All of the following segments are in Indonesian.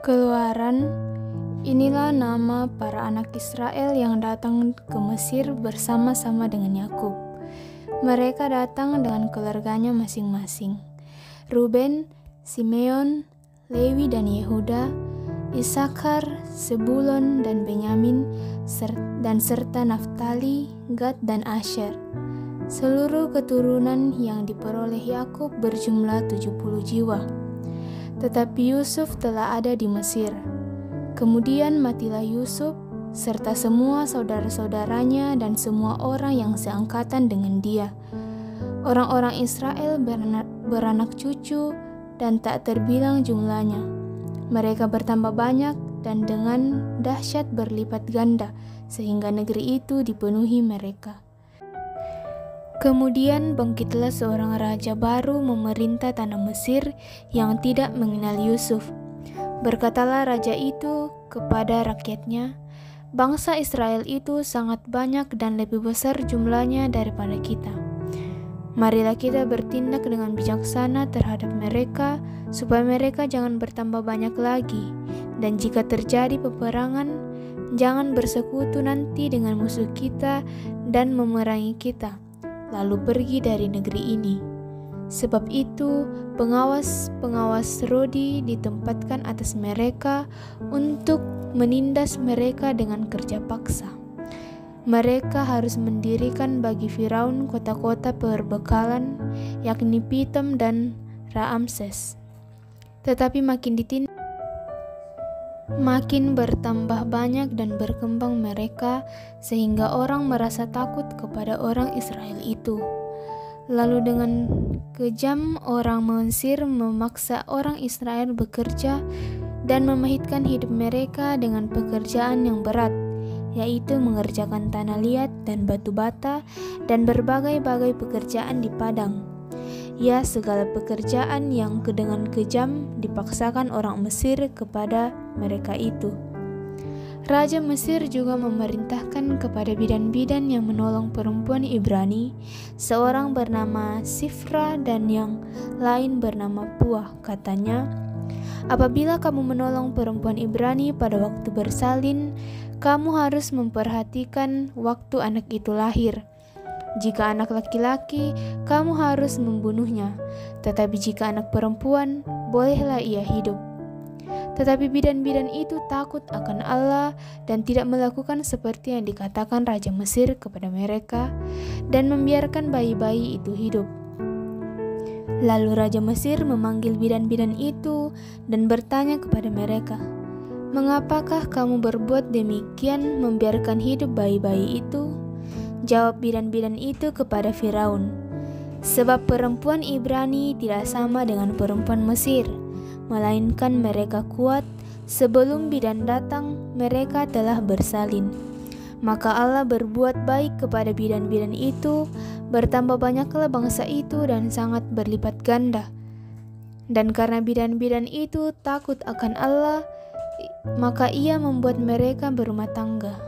Keluaran, inilah nama para anak Israel yang datang ke Mesir bersama-sama dengan Yakub. Mereka datang dengan keluarganya masing-masing. Ruben, Simeon, Lewi dan Yehuda, Isakar, Sebulon dan Benyamin, dan serta Naftali, Gad dan Asher. Seluruh keturunan yang diperoleh Yakub berjumlah 70 jiwa. Tetapi Yusuf telah ada di Mesir. Kemudian matilah Yusuf, serta semua saudara-saudaranya dan semua orang yang seangkatan dengan dia. Orang-orang Israel beranak cucu dan tak terbilang jumlahnya. Mereka bertambah banyak dan dengan dahsyat berlipat ganda, sehingga negeri itu dipenuhi mereka. Kemudian bangkitlah seorang raja baru memerintah tanah Mesir yang tidak mengenal Yusuf. Berkatalah raja itu kepada rakyatnya, "Bangsa Israel itu sangat banyak dan lebih besar jumlahnya daripada kita. Marilah kita bertindak dengan bijaksana terhadap mereka, supaya mereka jangan bertambah banyak lagi. Dan jika terjadi peperangan, jangan bersekutu nanti dengan musuh kita dan memerangi kita, lalu pergi dari negeri ini." Sebab itu, pengawas-pengawas Rodi ditempatkan atas mereka untuk menindas mereka dengan kerja paksa. Mereka harus mendirikan bagi Firaun kota-kota perbekalan, yakni Pitom dan Raamses. Tetapi makin bertambah banyak dan berkembang mereka, sehingga orang merasa takut kepada orang Israel itu. Lalu dengan kejam orang Mesir memaksa orang Israel bekerja dan memahitkan hidup mereka dengan pekerjaan yang berat, yaitu mengerjakan tanah liat dan batu bata dan berbagai-bagai pekerjaan di padang. Ya, segala pekerjaan yang dengan kejam dipaksakan orang Mesir kepada mereka itu. Raja Mesir juga memerintahkan kepada bidan-bidan yang menolong perempuan Ibrani, seorang bernama Sifra dan yang lain bernama Puah. Katanya, "Apabila kamu menolong perempuan Ibrani pada waktu bersalin, kamu harus memperhatikan waktu anak itu lahir. Jika anak laki-laki, kamu harus membunuhnya, tetapi jika anak perempuan, bolehlah ia hidup." Tetapi bidan-bidan itu takut akan Allah dan tidak melakukan seperti yang dikatakan Raja Mesir kepada mereka dan membiarkan bayi-bayi itu hidup. Lalu Raja Mesir memanggil bidan-bidan itu dan bertanya kepada mereka, "Mengapakah kamu berbuat demikian membiarkan hidup bayi-bayi itu?" Jawab bidan-bidan itu kepada Firaun, "Sebab perempuan Ibrani tidak sama dengan perempuan Mesir, melainkan mereka kuat, sebelum bidan datang mereka telah bersalin." Maka Allah berbuat baik kepada bidan-bidan itu, bertambah banyaklah bangsa itu dan sangat berlipat ganda. Dan karena bidan-bidan itu takut akan Allah, maka ia membuat mereka berumah tangga.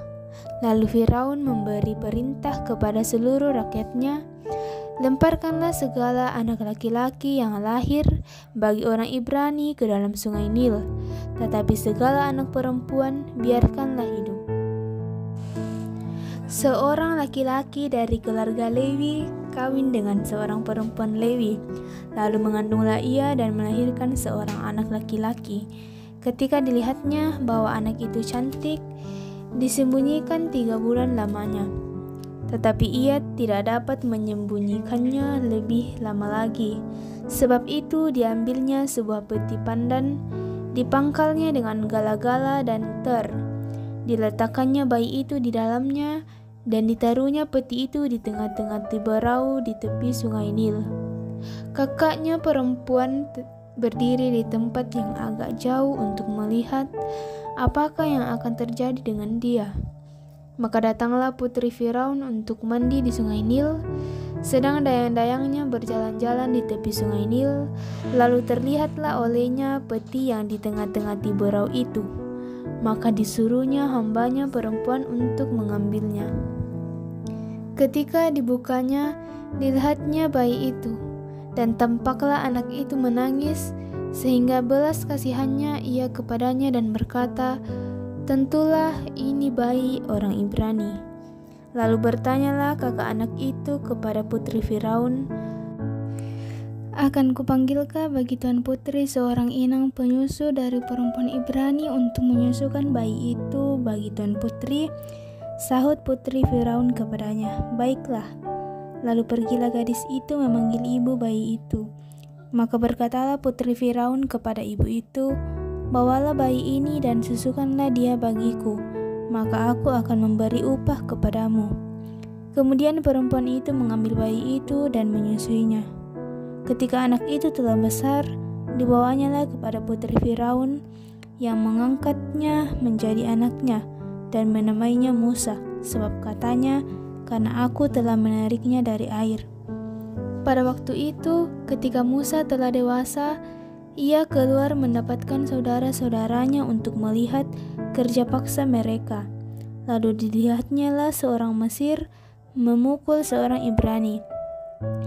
Lalu Firaun memberi perintah kepada seluruh rakyatnya, "Lemparkanlah segala anak laki-laki yang lahir bagi orang Ibrani ke dalam sungai Nil, tetapi segala anak perempuan biarkanlah hidup." Seorang laki-laki dari keluarga Lewi kawin dengan seorang perempuan Lewi, lalu mengandunglah ia dan melahirkan seorang anak laki-laki. Ketika dilihatnya bahwa anak itu cantik, disembunyikan 3 bulan lamanya. Tetapi ia tidak dapat menyembunyikannya lebih lama lagi. Sebab itu diambilnya sebuah peti pandan, dipangkalnya dengan gala-gala dan ter. Diletakkannya bayi itu di dalamnya, dan ditaruhnya peti itu di tengah-tengah tiberau di tepi sungai Nil. Kakaknya perempuan berdiri di tempat yang agak jauh untuk melihat apakah yang akan terjadi dengan dia. Maka datanglah putri Firaun untuk mandi di sungai Nil, sedang dayang-dayangnya berjalan-jalan di tepi sungai Nil, lalu terlihatlah olehnya peti yang di tengah-tengah tiberau itu. Maka disuruhnya hambanya perempuan untuk mengambilnya. Ketika dibukanya, dilihatnya bayi itu, dan tampaklah anak itu menangis, sehingga belas kasihannya ia kepadanya dan berkata, "Tentulah ini bayi orang Ibrani." Lalu bertanyalah kakak anak itu kepada putri Firaun, "Akan kupanggilkah bagi tuan putri seorang inang penyusu dari perempuan Ibrani untuk menyusukan bayi itu bagi tuan putri?" Sahut putri Firaun kepadanya, "Baiklah." Lalu pergilah gadis itu memanggil ibu bayi itu. Maka berkatalah putri Firaun kepada ibu itu, "Bawalah bayi ini dan susukanlah dia bagiku, maka aku akan memberi upah kepadamu." Kemudian perempuan itu mengambil bayi itu dan menyusuinya. Ketika anak itu telah besar, dibawanyalah kepada putri Firaun yang mengangkatnya menjadi anaknya dan menamainya Musa, sebab katanya, "Karena aku telah menariknya dari air." Pada waktu itu, ketika Musa telah dewasa, ia keluar mendapatkan saudara-saudaranya untuk melihat kerja paksa mereka. Lalu dilihatnyalah seorang Mesir memukul seorang Ibrani,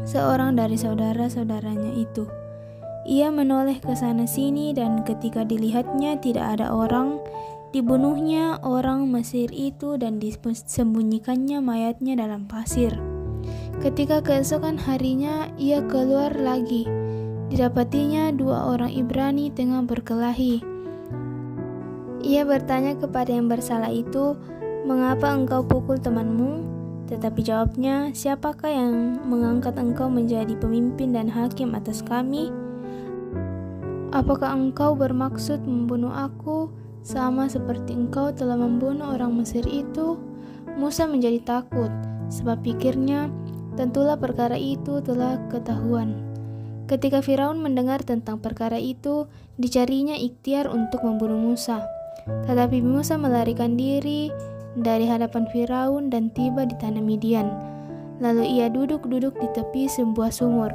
seorang dari saudara-saudaranya itu. Ia menoleh ke sana sini dan ketika dilihatnya tidak ada orang, dibunuhnya orang Mesir itu dan disembunyikannya mayatnya dalam pasir. Ketika keesokan harinya ia keluar lagi, didapatinya dua orang Ibrani tengah berkelahi. Ia bertanya kepada yang bersalah itu, "Mengapa engkau pukul temanmu?" Tetapi jawabnya, "Siapakah yang mengangkat engkau menjadi pemimpin dan hakim atas kami? Apakah engkau bermaksud membunuh aku, sama seperti engkau telah membunuh orang Mesir itu?" Musa menjadi takut, sebab pikirnya, tentulah perkara itu telah ketahuan. Ketika Firaun mendengar tentang perkara itu, dicarinya ikhtiar untuk membunuh Musa. Tetapi Musa melarikan diri dari hadapan Firaun dan tiba di tanah Midian. Lalu ia duduk-duduk di tepi sebuah sumur.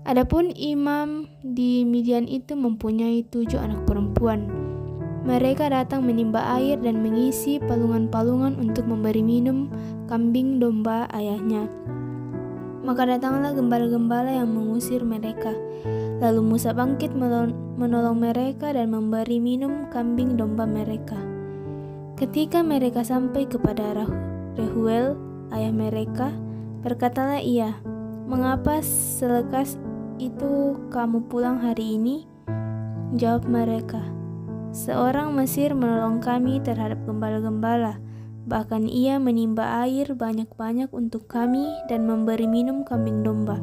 Adapun imam di Midian itu mempunyai 7 anak perempuan. Mereka datang menimba air dan mengisi palungan-palungan untuk memberi minum kambing domba ayahnya. Maka datanglah gembala-gembala yang mengusir mereka. Lalu Musa bangkit menolong mereka dan memberi minum kambing domba mereka. Ketika mereka sampai kepada Rehuel, ayah mereka, berkatalah ia, "Mengapa selekas itu kamu pulang hari ini?" Jawab mereka, "Seorang Mesir menolong kami terhadap gembala-gembala. Bahkan ia menimba air banyak-banyak untuk kami dan memberi minum kambing domba."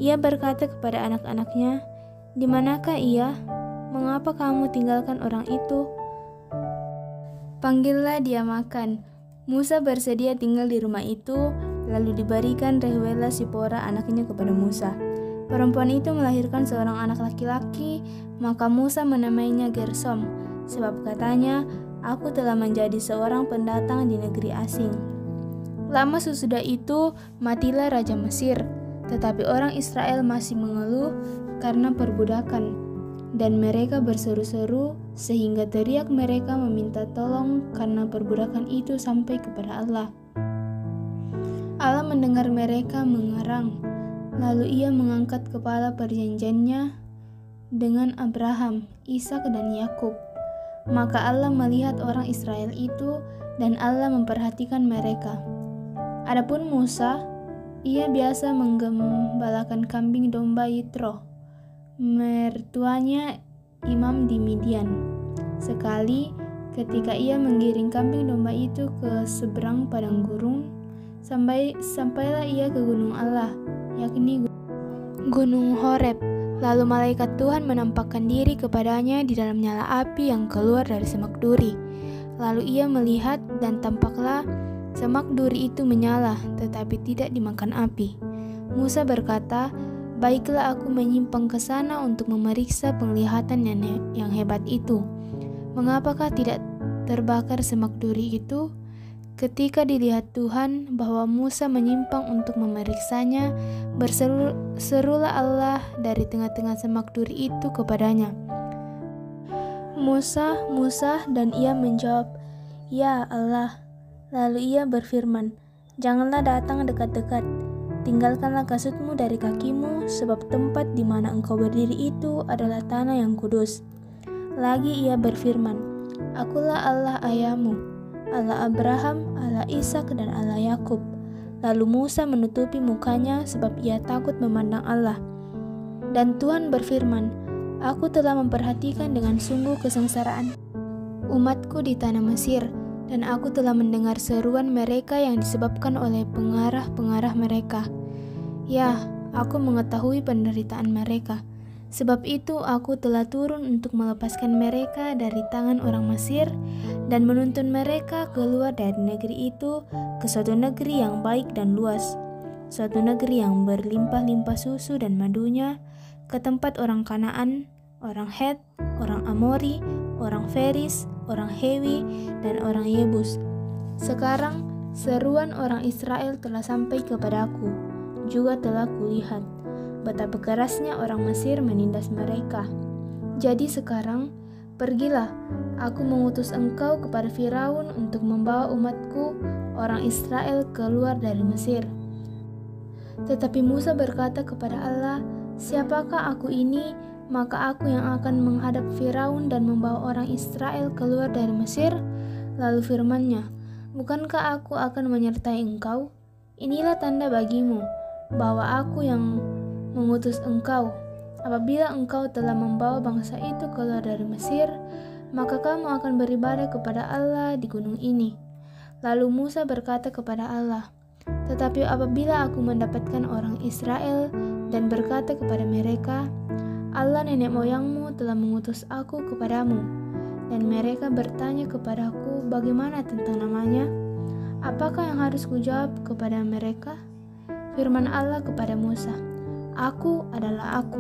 Ia berkata kepada anak-anaknya, "Di manakah ia? Mengapa kamu tinggalkan orang itu? Panggillah dia makan." Musa bersedia tinggal di rumah itu, lalu diberikan Rehuela Sipora anaknya kepada Musa. Perempuan itu melahirkan seorang anak laki-laki, maka Musa menamainya Gersom, sebab katanya, "Aku telah menjadi seorang pendatang di negeri asing." Lama sesudah itu, matilah Raja Mesir, tetapi orang Israel masih mengeluh karena perbudakan, dan mereka berseru-seru sehingga teriak mereka meminta tolong karena perbudakan itu sampai kepada Allah. Allah mendengar mereka mengerang, lalu ia mengangkat kepala perjanjiannya dengan Abraham, Ishak dan Yakub. Maka Allah melihat orang Israel itu dan Allah memperhatikan mereka. Adapun Musa, ia biasa menggembalakan kambing domba Yitro, mertuanya imam di Midian. Sekali ketika ia menggiring kambing domba itu ke seberang padang gurun, sampailah ia ke gunung Allah, yakni Gunung Horeb. Lalu malaikat Tuhan menampakkan diri kepadanya di dalam nyala api yang keluar dari semak duri. Lalu ia melihat dan tampaklah semak duri itu menyala, tetapi tidak dimakan api. Musa berkata, "Baiklah aku menyimpang ke sana untuk memeriksa penglihatan yang hebat itu. Mengapakah tidak terbakar semak duri itu?" Ketika dilihat Tuhan bahwa Musa menyimpang untuk memeriksanya, berserulah Allah dari tengah-tengah semak duri itu kepadanya, "Musa, Musa," dan ia menjawab, "Ya Allah." Lalu ia berfirman, "Janganlah datang dekat-dekat." tinggalkanlah kasutmu dari kakimu, sebab tempat di mana engkau berdiri itu adalah tanah yang kudus. Lagi ia berfirman, Akulah Allah ayahmu, Allah Abraham, Allah Ishak dan Allah Yakub. Lalu Musa menutupi mukanya sebab ia takut memandang Allah. Dan Tuhan berfirman, Aku telah memperhatikan dengan sungguh kesengsaraan umatku di tanah Mesir, dan aku telah mendengar seruan mereka yang disebabkan oleh pengarah-pengarah mereka. Ya, aku mengetahui penderitaan mereka. Sebab itu aku telah turun untuk melepaskan mereka dari tangan orang Mesir dan menuntun mereka keluar dari negeri itu ke suatu negeri yang baik dan luas, suatu negeri yang berlimpah-limpah susu dan madunya, ke tempat orang Kanaan, orang Het, orang Amori, orang Feris, orang Hewi, dan orang Yebus. Sekarang seruan orang Israel telah sampai kepadaku, juga telah kulihat betapa kerasnya orang Mesir menindas mereka. Jadi sekarang, pergilah, aku mengutus engkau kepada Firaun untuk membawa umatku, orang Israel, keluar dari Mesir. Tetapi Musa berkata kepada Allah, Siapakah aku ini, maka aku yang akan menghadap Firaun dan membawa orang Israel keluar dari Mesir? Lalu firman-Nya, Bukankah aku akan menyertai engkau? Inilah tanda bagimu, bahwa aku yang mengutus engkau. Apabila engkau telah membawa bangsa itu keluar dari Mesir, maka kamu akan beribadah kepada Allah di gunung ini. Lalu Musa berkata kepada Allah, Tetapi apabila aku mendapatkan orang Israel dan berkata kepada mereka, Allah nenek moyangmu telah mengutus aku kepadamu, dan mereka bertanya kepadaku bagaimana tentang namanya, apakah yang harus kujawab kepada mereka? Firman Allah kepada Musa, Aku adalah aku.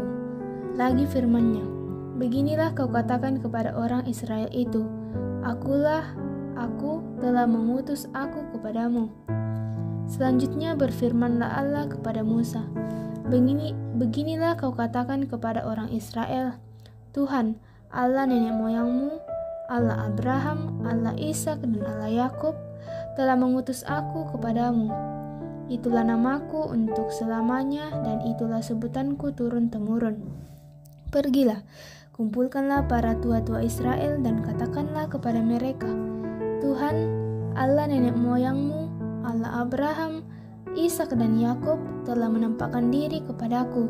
Lagi firman-Nya, Beginilah kau katakan kepada orang Israel itu, Akulah, aku telah mengutus aku kepadamu. Selanjutnya berfirmanlah Allah kepada Musa, Beginilah kau katakan kepada orang Israel, Tuhan, Allah nenek moyangmu, Allah Abraham, Allah Ishak dan Allah Yakub telah mengutus aku kepadamu. Itulah namaku untuk selamanya dan itulah sebutanku turun-temurun. Pergilah, kumpulkanlah para tua-tua Israel dan katakanlah kepada mereka, Tuhan, Allah nenek moyangmu, Allah Abraham, Ishak dan Yakub telah menampakkan diri kepadaku,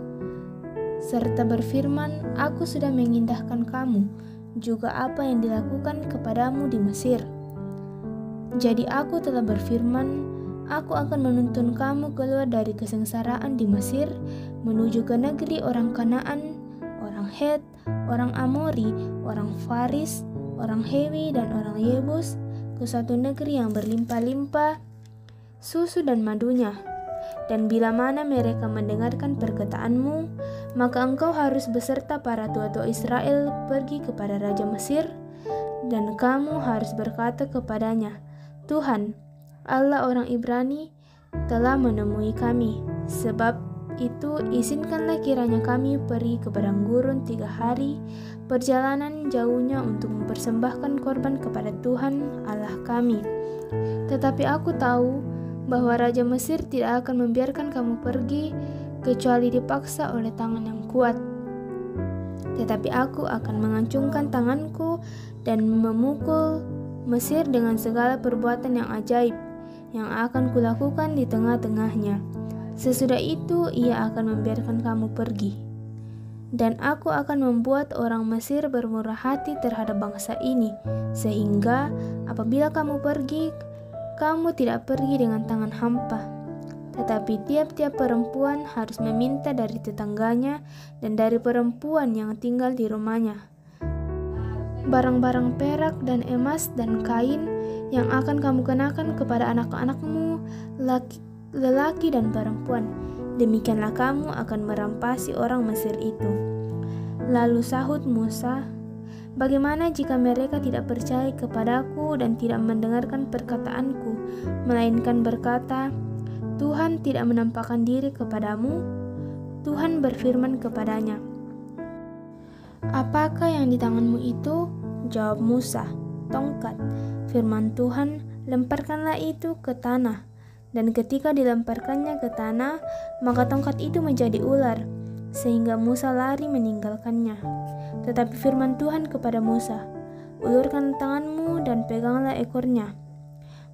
serta berfirman, Aku sudah mengindahkan kamu, juga apa yang dilakukan kepadamu di Mesir. Jadi aku telah berfirman, Aku akan menuntun kamu keluar dari kesengsaraan di Mesir, menuju ke negeri orang Kanaan, orang Het, orang Amori, orang Faris, orang Hewi, dan orang Yebus, ke suatu negeri yang berlimpah-limpah susu dan madunya. Dan bila mana mereka mendengarkan perkataanmu, maka engkau harus beserta para tua-tua Israel pergi kepada Raja Mesir, dan kamu harus berkata kepadanya, Tuhan, Allah orang Ibrani telah menemui kami. Sebab itu izinkanlah kiranya kami pergi ke padang gurun 3 hari perjalanan jauhnya untuk mempersembahkan korban kepada Tuhan Allah kami. Tetapi aku tahu bahwa Raja Mesir tidak akan membiarkan kamu pergi kecuali dipaksa oleh tangan yang kuat. Tetapi aku akan mengacungkan tanganku dan memukul Mesir dengan segala perbuatan yang ajaib yang akan kulakukan di tengah-tengahnya. Sesudah itu ia akan membiarkan kamu pergi. Dan aku akan membuat orang Mesir bermurah hati terhadap bangsa ini, sehingga apabila kamu pergi, kamu tidak pergi dengan tangan hampa. Tetapi tiap-tiap perempuan harus meminta dari tetangganya dan dari perempuan yang tinggal di rumahnya barang-barang perak dan emas dan kain yang akan kamu kenakan kepada anak-anakmu, lelaki dan perempuan. Demikianlah kamu akan merampasi orang Mesir itu. Lalu sahut Musa, Bagaimana jika mereka tidak percaya kepadaku dan tidak mendengarkan perkataanku, melainkan berkata, Tuhan tidak menampakkan diri kepadamu? Tuhan berfirman kepadanya, Apakah yang di tanganmu itu? Jawab Musa, Tongkat. Firman Tuhan, lemparkanlah itu ke tanah. Dan ketika dilemparkannya ke tanah, maka tongkat itu menjadi ular, sehingga Musa lari meninggalkannya. Tetapi firman Tuhan kepada Musa, "Ulurkan tanganmu dan peganglah ekornya."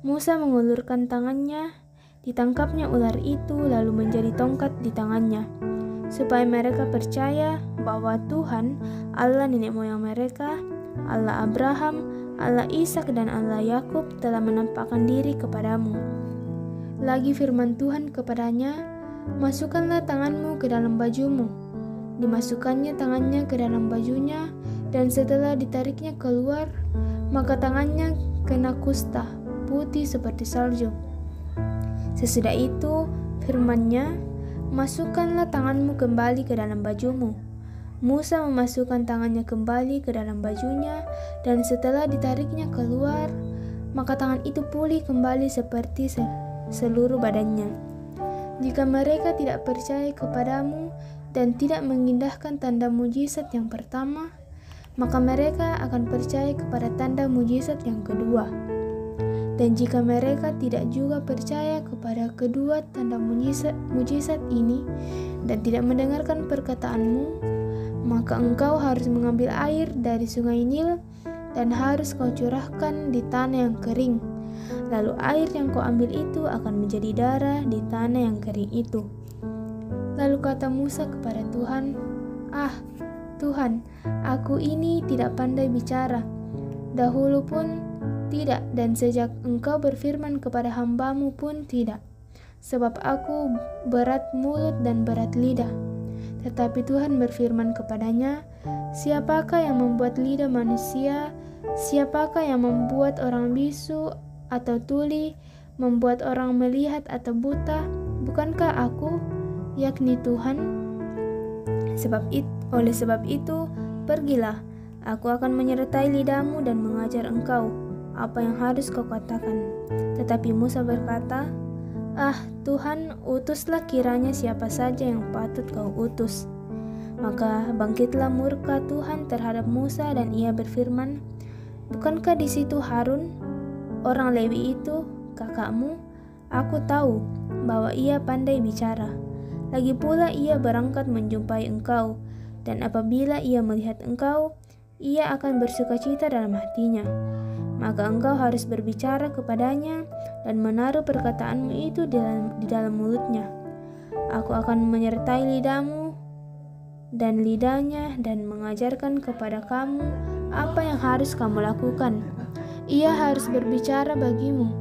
Musa mengulurkan tangannya, ditangkapnya ular itu lalu menjadi tongkat di tangannya, supaya mereka percaya bahwa Tuhan, Allah nenek moyang mereka, Allah Abraham, Allah Ishak dan Allah Yakub telah menampakkan diri kepadamu. Lagi firman Tuhan kepadanya, "Masukkanlah tanganmu ke dalam bajumu." Dimasukkannya tangannya ke dalam bajunya, dan setelah ditariknya keluar, maka tangannya kena kusta, putih seperti salju. Sesudah itu, firman-Nya, "Masukkanlah tanganmu kembali ke dalam bajumu." Musa memasukkan tangannya kembali ke dalam bajunya, dan setelah ditariknya keluar, maka tangan itu pulih kembali seperti seluruh badannya. Jika mereka tidak percaya kepadamu dan tidak mengindahkan tanda mujizat yang pertama, maka mereka akan percaya kepada tanda mujizat yang kedua. Dan jika mereka tidak juga percaya kepada kedua tanda mujizat ini dan tidak mendengarkan perkataanmu, maka engkau harus mengambil air dari sungai Nil dan harus kau curahkan di tanah yang kering. Lalu air yang kau ambil itu akan menjadi darah di tanah yang kering itu. Lalu kata Musa kepada Tuhan, "Ah, Tuhan, aku ini tidak pandai bicara. Dahulu pun tidak, dan sejak Engkau berfirman kepada hamba-Mu pun tidak. Sebab aku berat mulut dan berat lidah." Tetapi Tuhan berfirman kepadanya, "Siapakah yang membuat lidah manusia? Siapakah yang membuat orang bisu atau tuli, membuat orang melihat atau buta? Bukankah aku, yakni Tuhan? Oleh sebab itu, pergilah, aku akan menyertai lidahmu dan mengajar engkau apa yang harus kau katakan." Tetapi Musa berkata, "Ah, Tuhan, utuslah kiranya siapa saja yang patut kau utus." Maka bangkitlah murka Tuhan terhadap Musa dan ia berfirman, "Bukankah di situ Harun, orang Lewi itu, kakakmu? Aku tahu bahwa ia pandai bicara. Lagi pula ia berangkat menjumpai engkau, dan apabila ia melihat engkau, ia akan bersukacita dalam hatinya. Maka engkau harus berbicara kepadanya dan menaruh perkataanmu itu di dalam mulutnya. Aku akan menyertai lidahmu dan lidahnya dan mengajarkan kepada kamu apa yang harus kamu lakukan. Ia harus berbicara bagimu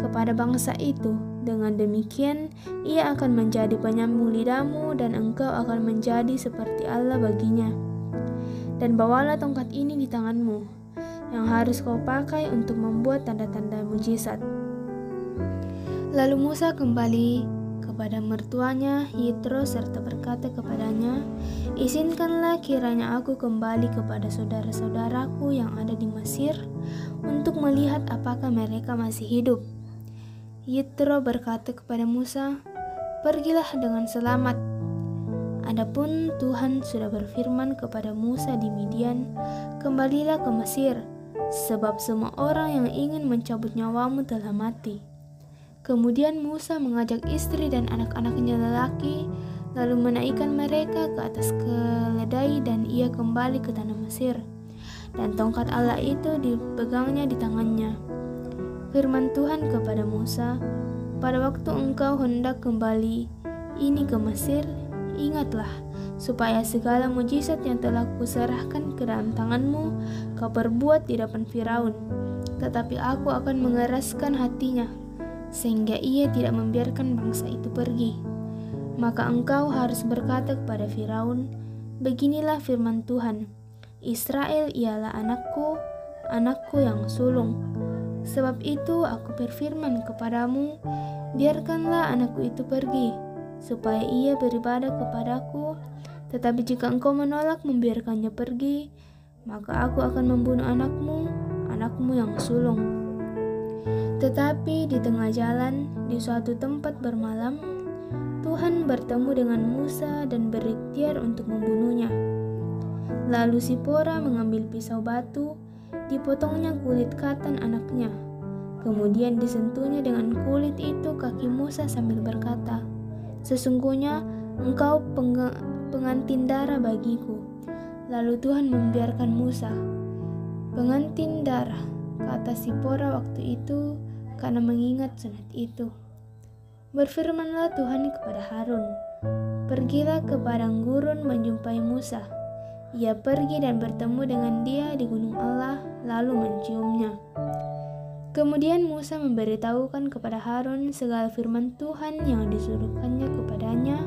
kepada bangsa itu. Dengan demikian, ia akan menjadi penyambung lidahmu dan engkau akan menjadi seperti Allah baginya. Dan bawalah tongkat ini di tanganmu, yang harus kau pakai untuk membuat tanda-tanda mujizat." Lalu Musa kembali kepada mertuanya Yitro serta berkata kepadanya, "Izinkanlah kiranya aku kembali kepada saudara-saudaraku yang ada di Mesir untuk melihat apakah mereka masih hidup." Yitro berkata kepada Musa, "Pergilah dengan selamat." Adapun Tuhan sudah berfirman kepada Musa di Midian, "Kembalilah ke Mesir, sebab semua orang yang ingin mencabut nyawamu telah mati." Kemudian Musa mengajak istri dan anak-anaknya lelaki, lalu menaikkan mereka ke atas keledai dan ia kembali ke tanah Mesir. Dan tongkat Allah itu dipegangnya di tangannya. Firman Tuhan kepada Musa, "Pada waktu engkau hendak kembali ini ke Mesir, ingatlah supaya segala mujizat yang telah kuserahkan ke dalam tanganmu kau perbuat di depan Firaun. Tetapi aku akan mengeraskan hatinya, sehingga ia tidak membiarkan bangsa itu pergi. Maka engkau harus berkata kepada Firaun, beginilah firman Tuhan, Israel ialah anakku, anakku yang sulung. Sebab itu aku berfirman kepadamu, biarkanlah anakku itu pergi, supaya ia beribadah kepadaku. Tetapi jika engkau menolak membiarkannya pergi, maka aku akan membunuh anakmu, anakmu yang sulung." Tetapi di tengah jalan, di suatu tempat bermalam, Tuhan bertemu dengan Musa dan berikhtiar untuk membunuhnya. Lalu Sipora mengambil pisau batu, dipotongnya kulit katan anaknya, Kemudian disentuhnya dengan kulit itu kaki Musa sambil berkata, "Sesungguhnya engkau pengantin darah bagiku." Lalu Tuhan membiarkan Musa. "Pengantin darah," kata Sipora waktu itu karena mengingat sunat itu. Berfirmanlah Tuhan kepada Harun, "Pergilah ke padang gurun menjumpai Musa." Ia pergi dan bertemu dengan dia di gunung Allah, lalu menciumnya. Kemudian Musa memberitahukan kepada Harun segala firman Tuhan yang disuruhkannya kepadanya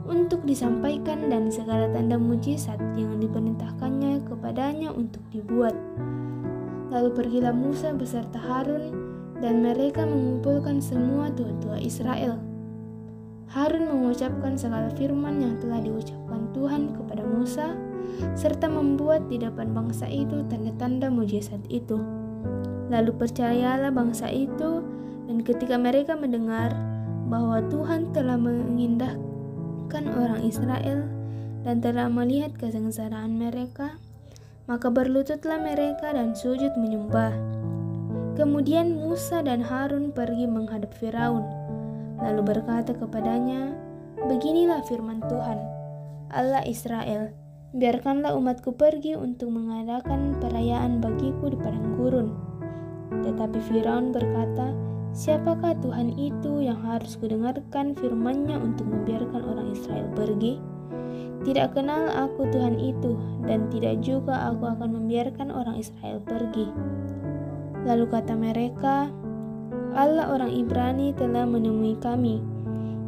untuk disampaikan dan segala tanda mujizat yang diperintahkannya kepadanya untuk dibuat. Lalu pergilah Musa beserta Harun dan mereka mengumpulkan semua tua-tua Israel. Harun mengucapkan segala firman yang telah diucapkan Tuhan kepada Musa, serta membuat di depan bangsa itu tanda-tanda mujizat itu. Lalu percayalah bangsa itu, dan ketika mereka mendengar bahwa Tuhan telah mengindahkan orang Israel dan telah melihat kesengsaraan mereka, maka berlututlah mereka dan sujud menyembah. Kemudian Musa dan Harun pergi menghadap Firaun, lalu berkata kepadanya, "Beginilah firman Tuhan, Allah Israel, biarkanlah umatku pergi untuk mengadakan perayaan bagiku di padang gurun." Tetapi Firaun berkata, "Siapakah Tuhan itu yang harus kudengarkan firman-Nya untuk membiarkan orang Israel pergi? Tidak kenal aku Tuhan itu, dan tidak juga aku akan membiarkan orang Israel pergi." Lalu kata mereka, "Allah orang Ibrani telah menemui kami.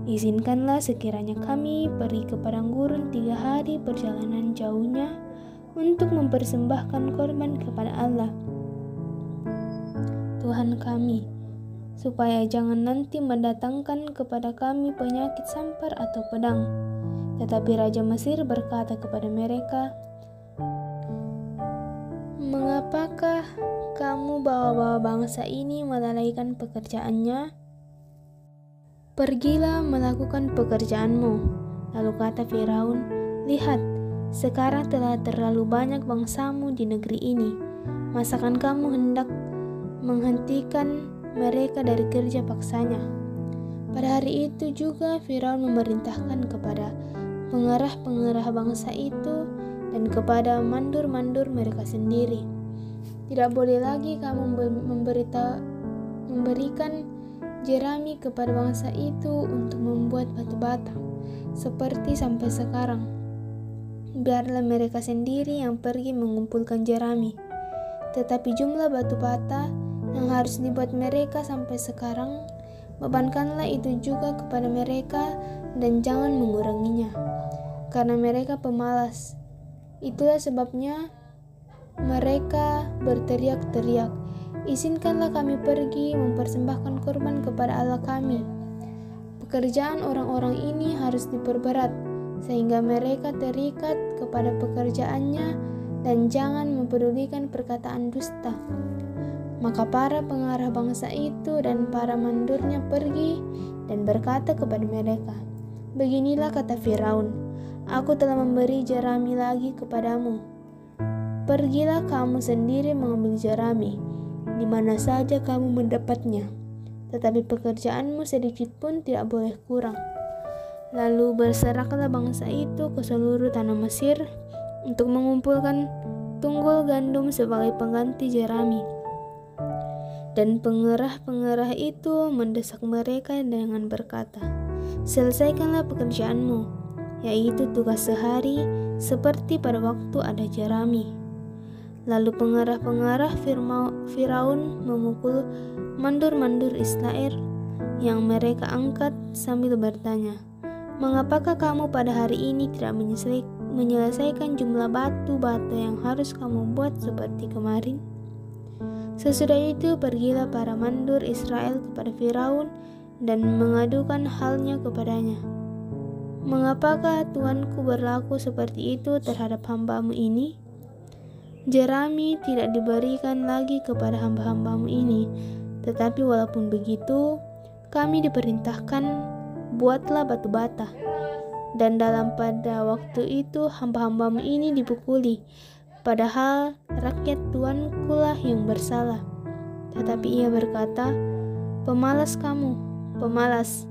Izinkanlah sekiranya kami pergi ke padang gurun 3 hari perjalanan jauhnya untuk mempersembahkan korban kepada Allah Tuhan kami, supaya jangan nanti mendatangkan kepada kami penyakit sampar atau pedang." Tetapi Raja Mesir berkata kepada mereka, "Mengapakah kamu bawa-bawa bangsa ini melalaikan pekerjaannya? Pergilah melakukan pekerjaanmu." Lalu kata Firaun, "Lihat, sekarang telah terlalu banyak bangsamu di negeri ini. Masakan kamu hendak menghentikan mereka dari kerja paksanya?" Pada hari itu juga Firaun memerintahkan kepada pengarah-pengarah bangsa itu dan kepada mandur-mandur mereka sendiri, "Tidak boleh lagi kamu memberikan jerami kepada bangsa itu untuk membuat batu bata, seperti sampai sekarang. Biarlah mereka sendiri yang pergi mengumpulkan jerami. Tetapi jumlah batu bata yang harus dibuat mereka sampai sekarang, bebankanlah itu juga kepada mereka dan jangan menguranginya, karena mereka pemalas. Itulah sebabnya mereka berteriak-teriak, 'Izinkanlah kami pergi mempersembahkan korban kepada Allah kami.' Pekerjaan orang-orang ini harus diperberat, sehingga mereka terikat kepada pekerjaannya dan jangan mempedulikan perkataan dusta." Maka para pengarah bangsa itu dan para mandurnya pergi dan berkata kepada mereka, "Beginilah kata Firaun, aku telah memberi jerami lagi kepadamu. Pergilah kamu sendiri mengambil jerami, di mana saja kamu mendapatnya. Tetapi pekerjaanmu sedikit pun tidak boleh kurang." Lalu berseraklah bangsa itu ke seluruh tanah Mesir untuk mengumpulkan tunggul gandum sebagai pengganti jerami. Dan pengerah-pengerah itu mendesak mereka dengan berkata, "Selesaikanlah pekerjaanmu, yaitu tugas sehari seperti pada waktu ada jerami." Lalu pengarah-pengarah Firaun memukul mandur-mandur Israel yang mereka angkat sambil bertanya, "Mengapakah kamu pada hari ini tidak menyelesaikan jumlah batu bata yang harus kamu buat seperti kemarin?" Sesudah itu pergilah para mandur Israel kepada Firaun dan mengadukan halnya kepadanya, "Mengapakah Tuanku berlaku seperti itu terhadap hamba-Mu ini? Jerami tidak diberikan lagi kepada hamba-hamba-Mu ini, tetapi walaupun begitu, kami diperintahkan, buatlah batu bata. Dan pada waktu itu hamba-hamba-Mu ini dipukuli, padahal rakyat Tuanku lah yang bersalah." Tetapi ia berkata, "Pemalas kamu, pemalas.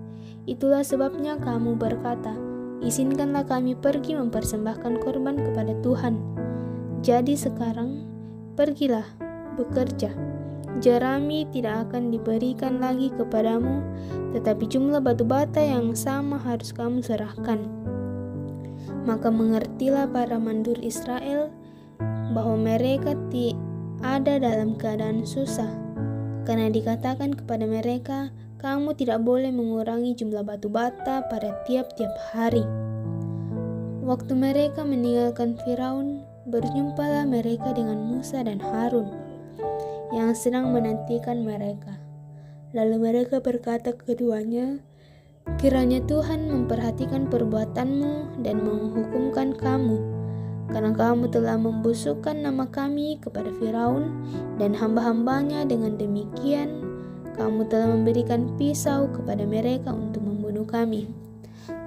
Itulah sebabnya kamu berkata, izinkanlah kami pergi mempersembahkan korban kepada Tuhan. Jadi sekarang, pergilah, bekerja. Jerami tidak akan diberikan lagi kepadamu, tetapi jumlah batu bata yang sama harus kamu serahkan." Maka mengertilah para mandur Israel bahwa mereka ada dalam keadaan susah, karena dikatakan kepada mereka, "Kamu tidak boleh mengurangi jumlah batu bata pada tiap-tiap hari." Waktu mereka meninggalkan Firaun, berjumpalah mereka dengan Musa dan Harun yang sedang menantikan mereka. Lalu mereka berkata keduanya, "Kiranya Tuhan memperhatikan perbuatanmu dan menghukumkan kamu, karena kamu telah membusukkan nama kami kepada Firaun dan hamba-hambanya. Dengan demikian, kamu telah memberikan pisau kepada mereka untuk membunuh kami."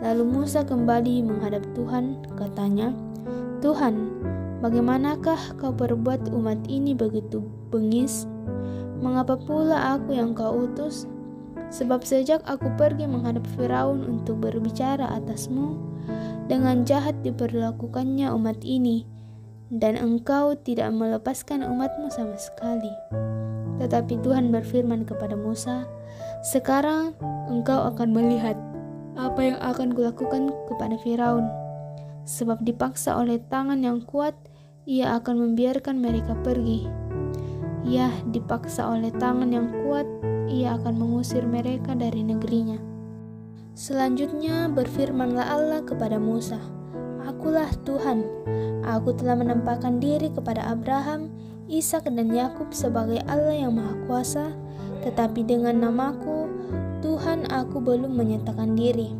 Lalu Musa kembali menghadap Tuhan, katanya, "Tuhan, bagaimanakah kau perbuat umat ini begitu bengis? Mengapa pula aku yang kau utus? Sebab sejak aku pergi menghadap Firaun untuk berbicara atasmu, dengan jahat diperlakukannya umat ini, dan engkau tidak melepaskan umatmu sama sekali." Tetapi Tuhan berfirman kepada Musa, "Sekarang engkau akan melihat apa yang akan kulakukan kepada Firaun. Sebab dipaksa oleh tangan yang kuat, ia akan membiarkan mereka pergi. Ya, dipaksa oleh tangan yang kuat, ia akan mengusir mereka dari negerinya." Selanjutnya berfirmanlah Allah kepada Musa, "Akulah Tuhan. Aku telah menampakkan diri kepada Abraham, Ishak dan Yakub sebagai Allah yang Maha Kuasa, tetapi dengan namaku, Tuhan, aku belum menyatakan diri.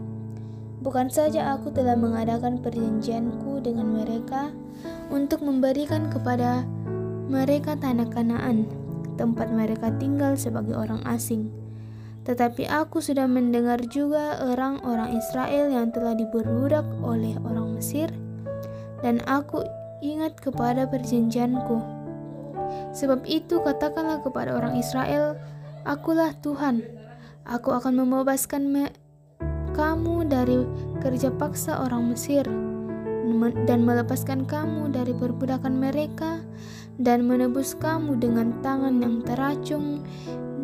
Bukan saja aku telah mengadakan perjanjianku dengan mereka untuk memberikan kepada mereka tanah Kanaan, tempat mereka tinggal sebagai orang asing, tetapi aku sudah mendengar juga orang-orang Israel yang telah diperbudak oleh orang Mesir, dan aku ingat kepada perjanjianku. Sebab itu katakanlah kepada orang Israel, Akulah Tuhan. Aku akan membebaskan kamu dari kerja paksa orang Mesir, dan melepaskan kamu dari perbudakan mereka, dan menebus kamu dengan tangan yang teracung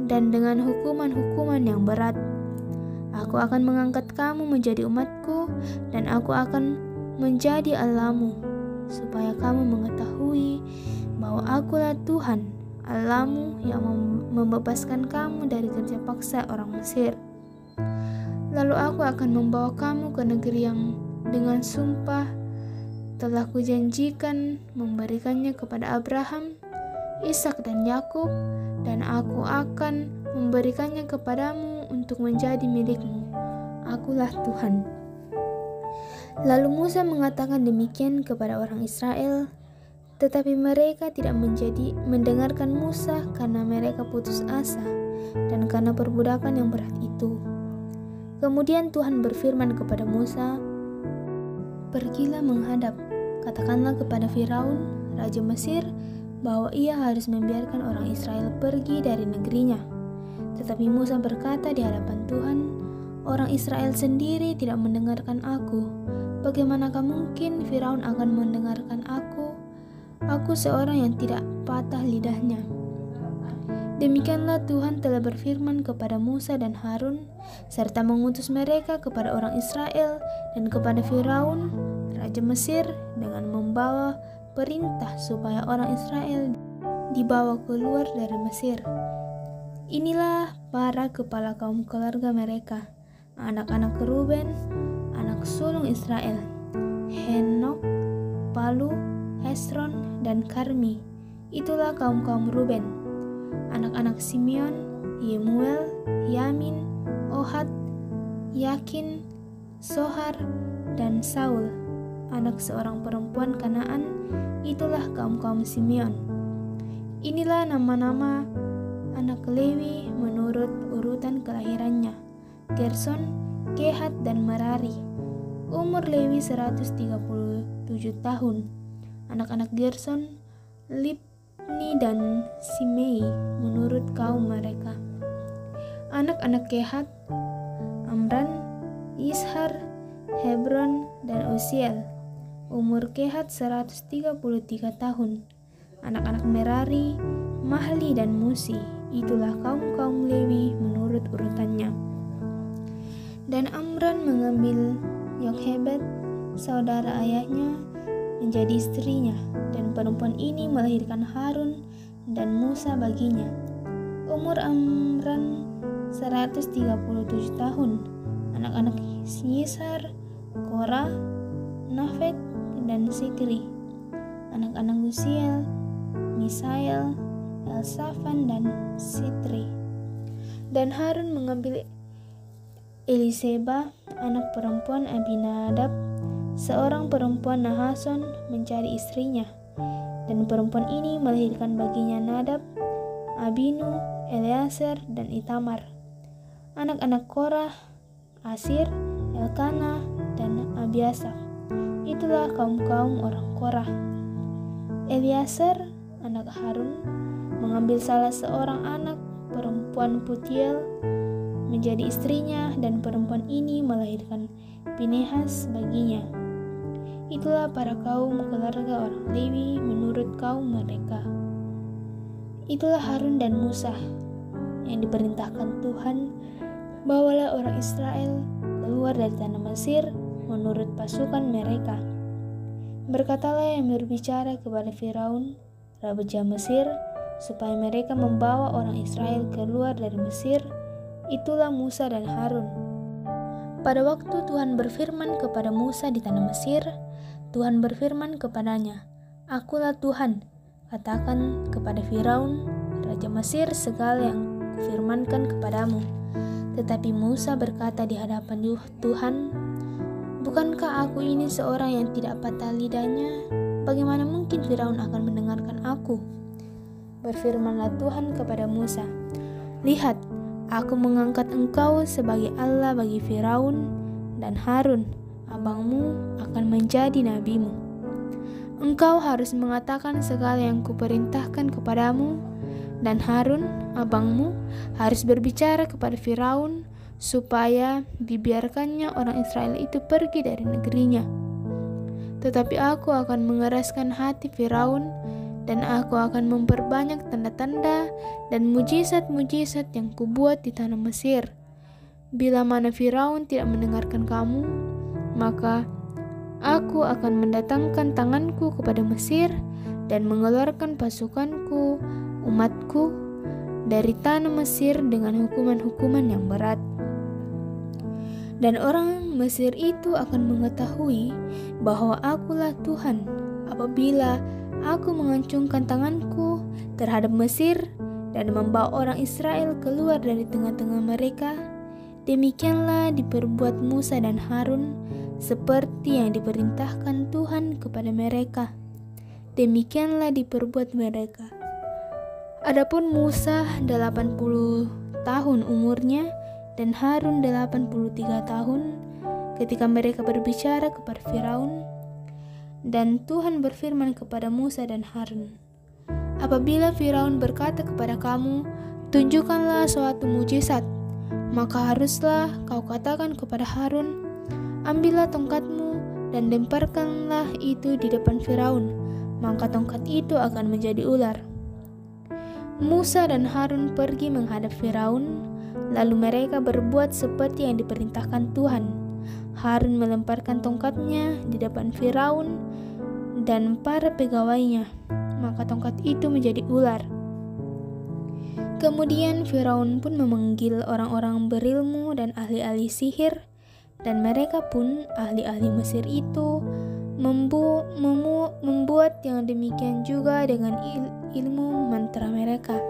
dan dengan hukuman-hukuman yang berat. Aku akan mengangkat kamu menjadi umatku, dan aku akan menjadi Allahmu, supaya kamu mengetahui bahwa akulah Tuhan Allahmu yang membebaskan kamu dari kerja paksa orang Mesir. Lalu aku akan membawa kamu ke negeri yang dengan sumpah telah kujanjikan memberikannya kepada Abraham, Ishak dan Yakub, dan aku akan memberikannya kepadamu untuk menjadi milikmu. Akulah Tuhan." Lalu Musa mengatakan demikian kepada orang Israel, tetapi mereka tidak mendengarkan Musa karena mereka putus asa dan karena perbudakan yang berat itu. Kemudian Tuhan berfirman kepada Musa, "Pergilah menghadap, katakanlah kepada Firaun, raja Mesir, bahwa ia harus membiarkan orang Israel pergi dari negerinya." Tetapi Musa berkata di hadapan Tuhan, "Orang Israel sendiri tidak mendengarkan aku. Bagaimanakah mungkin Firaun akan mendengarkan aku? Aku seorang yang tidak patah lidahnya." Demikianlah Tuhan telah berfirman kepada Musa dan Harun, serta mengutus mereka kepada orang Israel dan kepada Firaun, raja Mesir, dengan membawa perintah supaya orang Israel dibawa keluar dari Mesir. Inilah para kepala kaum keluarga mereka, anak-anak Ruben, anak sulung Israel: Henok, Palu, Hesron, dan Karmi. Itulah kaum-kaum Ruben. Anak-anak Simeon: Yemuel, Yamin, Ohad, Yakin, Sohar, dan Saul, anak seorang perempuan Kanaan. Itulah kaum-kaum Simeon. Inilah nama-nama anak Lewi menurut urutan kelahirannya: Gerson, Kehat, dan Merari. Umur Lewi 137 tahun. Anak-anak Gerson: Libni dan Simei menurut kaum mereka. Anak-anak Kehat, Amran, Ishar, Hebron, dan Uziel. Umur Kehat 133 tahun. Anak-anak Merari, Mahli, dan Musi. Itulah kaum-kaum Lewi menurut urutannya. Dan Amran mengambil Yokhebed, saudara ayahnya, menjadi istrinya, dan perempuan ini melahirkan Harun dan Musa baginya. Umur Amran 137 tahun. Anak-anak Yishar, Korah, Nafek, dan Sikri. Anak-anak Uziel, Misael, Elsafan, dan Sitri. Dan Harun mengambil Eliseba, anak perempuan Abinadab, seorang perempuan Nahason, mencari istrinya. Dan perempuan ini melahirkan baginya Nadab, Abinu, Eleazar, dan Itamar. Anak-anak Korah, Asir, Elkanah, dan Abiasaf. Itulah kaum-kaum orang Korah. Eleazar, anak Harun, mengambil salah seorang anak perempuan Putiel menjadi istrinya, dan perempuan ini melahirkan Pinehas baginya. Itulah para kaum keluarga orang Lewi menurut kaum mereka. Itulah Harun dan Musa yang diperintahkan Tuhan, bawalah orang Israel keluar dari tanah Mesir menurut pasukan mereka. Berkatalah yang berbicara kepada Firaun, raja Mesir, supaya mereka membawa orang Israel keluar dari Mesir. Itulah Musa dan Harun. Pada waktu Tuhan berfirman kepada Musa di tanah Mesir, Tuhan berfirman kepadanya, "Akulah Tuhan, katakan kepada Firaun, raja Mesir, segala yang kufirmankan kepadamu." Tetapi Musa berkata di hadapan Tuhan, "Bukankah aku ini seorang yang tidak patah lidahnya? Bagaimana mungkin Firaun akan mendengarkan aku?" Berfirmanlah Tuhan kepada Musa, "Lihat, aku mengangkat engkau sebagai Allah bagi Firaun, dan Harun, abangmu, akan menjadi nabimu. Engkau harus mengatakan segala yang kuperintahkan kepadamu, dan Harun, abangmu, harus berbicara kepada Firaun, supaya dibiarkannya orang Israel itu pergi dari negerinya. Tetapi aku akan mengeraskan hati Firaun, dan aku akan memperbanyak tanda-tanda dan mujizat-mujizat yang kubuat di tanah Mesir. Bila mana Firaun tidak mendengarkan kamu, maka aku akan mendatangkan tanganku kepada Mesir dan mengeluarkan pasukanku, umatku, dari tanah Mesir dengan hukuman-hukuman yang berat. Dan orang Mesir itu akan mengetahui bahwa akulah Tuhan apabila aku mengancungkan tanganku terhadap Mesir dan membawa orang Israel keluar dari tengah-tengah mereka. Demikianlah diperbuat Musa dan Harun seperti yang diperintahkan Tuhan kepada mereka. Demikianlah diperbuat mereka. Adapun Musa 80 tahun umurnya dan Harun 83 tahun ketika mereka berbicara kepada Firaun. Dan Tuhan berfirman kepada Musa dan Harun, "Apabila Firaun berkata kepada kamu, tunjukkanlah suatu mujizat, maka haruslah kau katakan kepada Harun, ambillah tongkatmu dan lemparkanlah itu di depan Firaun, maka tongkat itu akan menjadi ular." Musa dan Harun pergi menghadap Firaun, lalu mereka berbuat seperti yang diperintahkan Tuhan. Harun melemparkan tongkatnya di depan Firaun dan para pegawainya, maka tongkat itu menjadi ular. Kemudian Firaun pun memanggil orang-orang berilmu dan ahli-ahli sihir, dan mereka pun ahli-ahli Mesir itu membuat yang demikian juga dengan ilmu mantra mereka.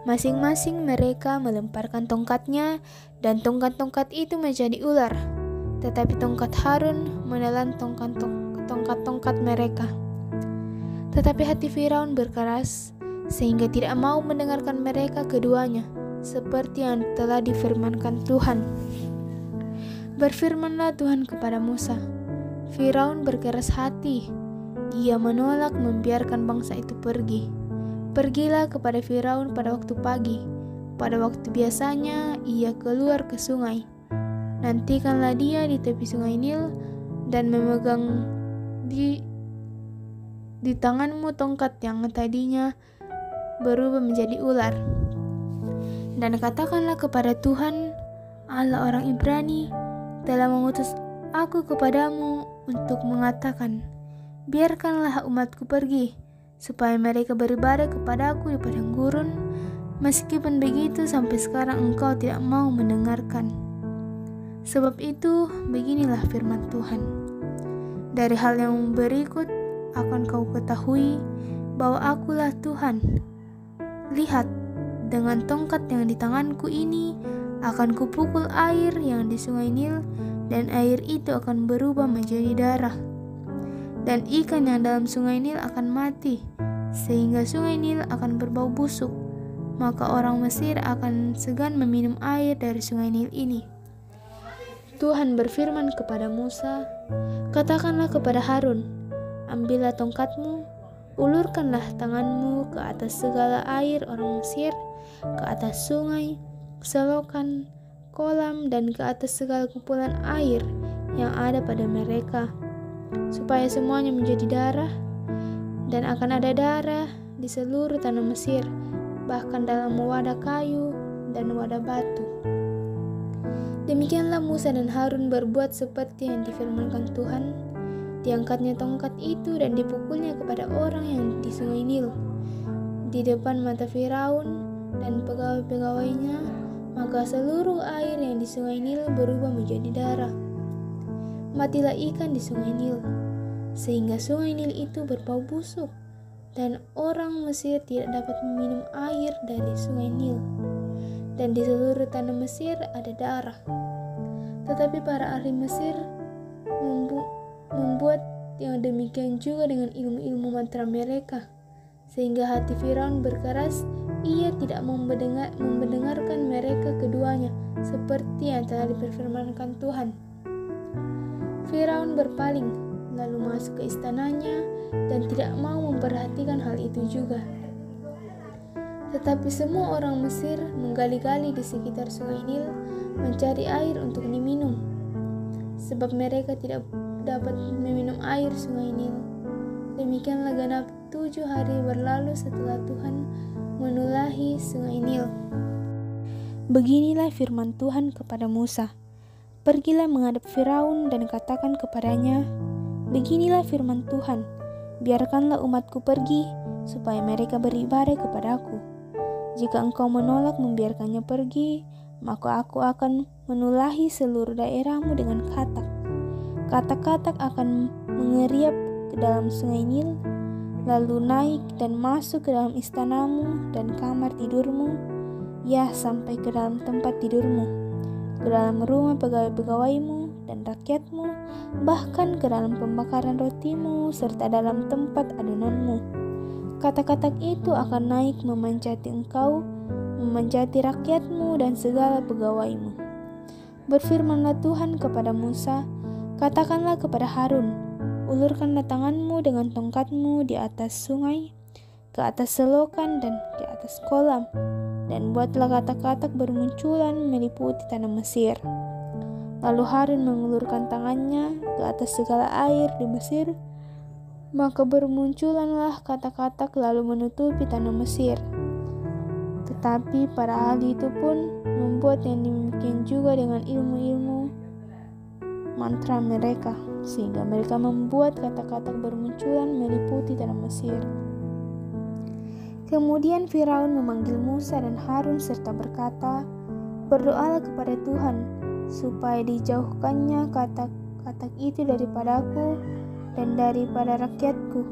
Masing-masing mereka melemparkan tongkatnya, dan tongkat-tongkat itu menjadi ular. Tetapi tongkat Harun menelan tongkat-tongkat mereka. Tetapi hati Firaun berkeras, sehingga tidak mau mendengarkan mereka keduanya, seperti yang telah difirmankan Tuhan. Berfirmanlah Tuhan kepada Musa, "Firaun berkeras hati, dia menolak membiarkan bangsa itu pergi. Pergilah kepada Firaun pada waktu pagi, pada waktu biasanya ia keluar ke sungai. Nantikanlah dia di tepi sungai Nil dan memegang di tanganmu tongkat yang tadinya berubah menjadi ular. Dan katakanlah kepada Tuhan, Allah orang Ibrani telah mengutus aku kepadamu untuk mengatakan, biarkanlah umatku pergi, supaya mereka beribadah kepadaku di padang gurun. Meskipun begitu, sampai sekarang engkau tidak mau mendengarkan. Sebab itu, beginilah firman Tuhan. Dari hal yang berikut akan kau ketahui bahwa akulah Tuhan. Lihat, dengan tongkat yang di tanganku ini akan kupukul air yang di sungai Nil, dan air itu akan berubah menjadi darah. Dan ikan yang dalam sungai Nil akan mati, sehingga sungai Nil akan berbau busuk. Maka orang Mesir akan segan meminum air dari sungai Nil ini. Tuhan berfirman kepada Musa, katakanlah kepada Harun, ambillah tongkatmu, ulurkanlah tanganmu ke atas segala air orang Mesir, ke atas sungai, selokan, kolam, dan ke atas segala kumpulan air yang ada pada mereka, supaya semuanya menjadi darah. Dan akan ada darah di seluruh tanah Mesir, bahkan dalam wadah kayu dan wadah batu. Demikianlah Musa dan Harun berbuat seperti yang difirmankan Tuhan. Diangkatnya tongkat itu dan dipukulnya kepada orang yang di sungai Nil, di depan mata Firaun dan pegawai-pegawainya, maka seluruh air yang di sungai Nil berubah menjadi darah. Matilah ikan di sungai Nil, sehingga sungai Nil itu berbau busuk, dan orang Mesir tidak dapat meminum air dari sungai Nil. Dan di seluruh tanah Mesir ada darah. Tetapi para ahli Mesir membuat yang demikian juga dengan ilmu-ilmu mantra mereka, sehingga hati Firaun berkeras, ia tidak mau mendengarkan mereka keduanya, seperti yang telah diperfirmankan Tuhan. Firaun berpaling, lalu masuk ke istananya, dan tidak mau memperhatikan hal itu juga. Tetapi semua orang Mesir menggali-gali di sekitar sungai Nil, mencari air untuk diminum, sebab mereka tidak dapat meminum air sungai Nil. Demikianlah genap 7 hari berlalu setelah Tuhan menulahi sungai Nil. Beginilah firman Tuhan kepada Musa, pergilah menghadap Firaun dan katakan kepadanya, beginilah firman Tuhan, biarkanlah umatku pergi, supaya mereka beribadah kepadaku. Jika engkau menolak membiarkannya pergi, maka aku akan menulahi seluruh daerahmu dengan katak. Katak-katak akan mengeriap ke dalam sungai Nil, lalu naik dan masuk ke dalam istanamu dan kamar tidurmu, ya sampai ke dalam tempat tidurmu, ke dalam rumah pegawai-pegawaimu dan rakyatmu, bahkan ke dalam pembakaran rotimu serta dalam tempat adonanmu. Katak-katak itu akan naik memancati engkau, memancati rakyatmu dan segala pegawaimu. Berfirmanlah Tuhan kepada Musa, katakanlah kepada Harun, ulurkanlah tanganmu dengan tongkatmu di atas sungai, ke atas selokan dan ke atas kolam, dan buatlah katak-katak bermunculan meliputi tanah Mesir. Lalu Harun mengulurkan tangannya ke atas segala air di Mesir, maka bermunculanlah katak-katak lalu menutupi tanah Mesir. Tetapi para ahli itu pun membuat yang demikian juga dengan ilmu-ilmu mantra mereka, sehingga mereka membuat katak-katak bermunculan meliputi tanah Mesir. Kemudian Firaun memanggil Musa dan Harun serta berkata, berdoalah kepada Tuhan, supaya dijauhkannya katak-katak itu daripadaku dan daripada rakyatku,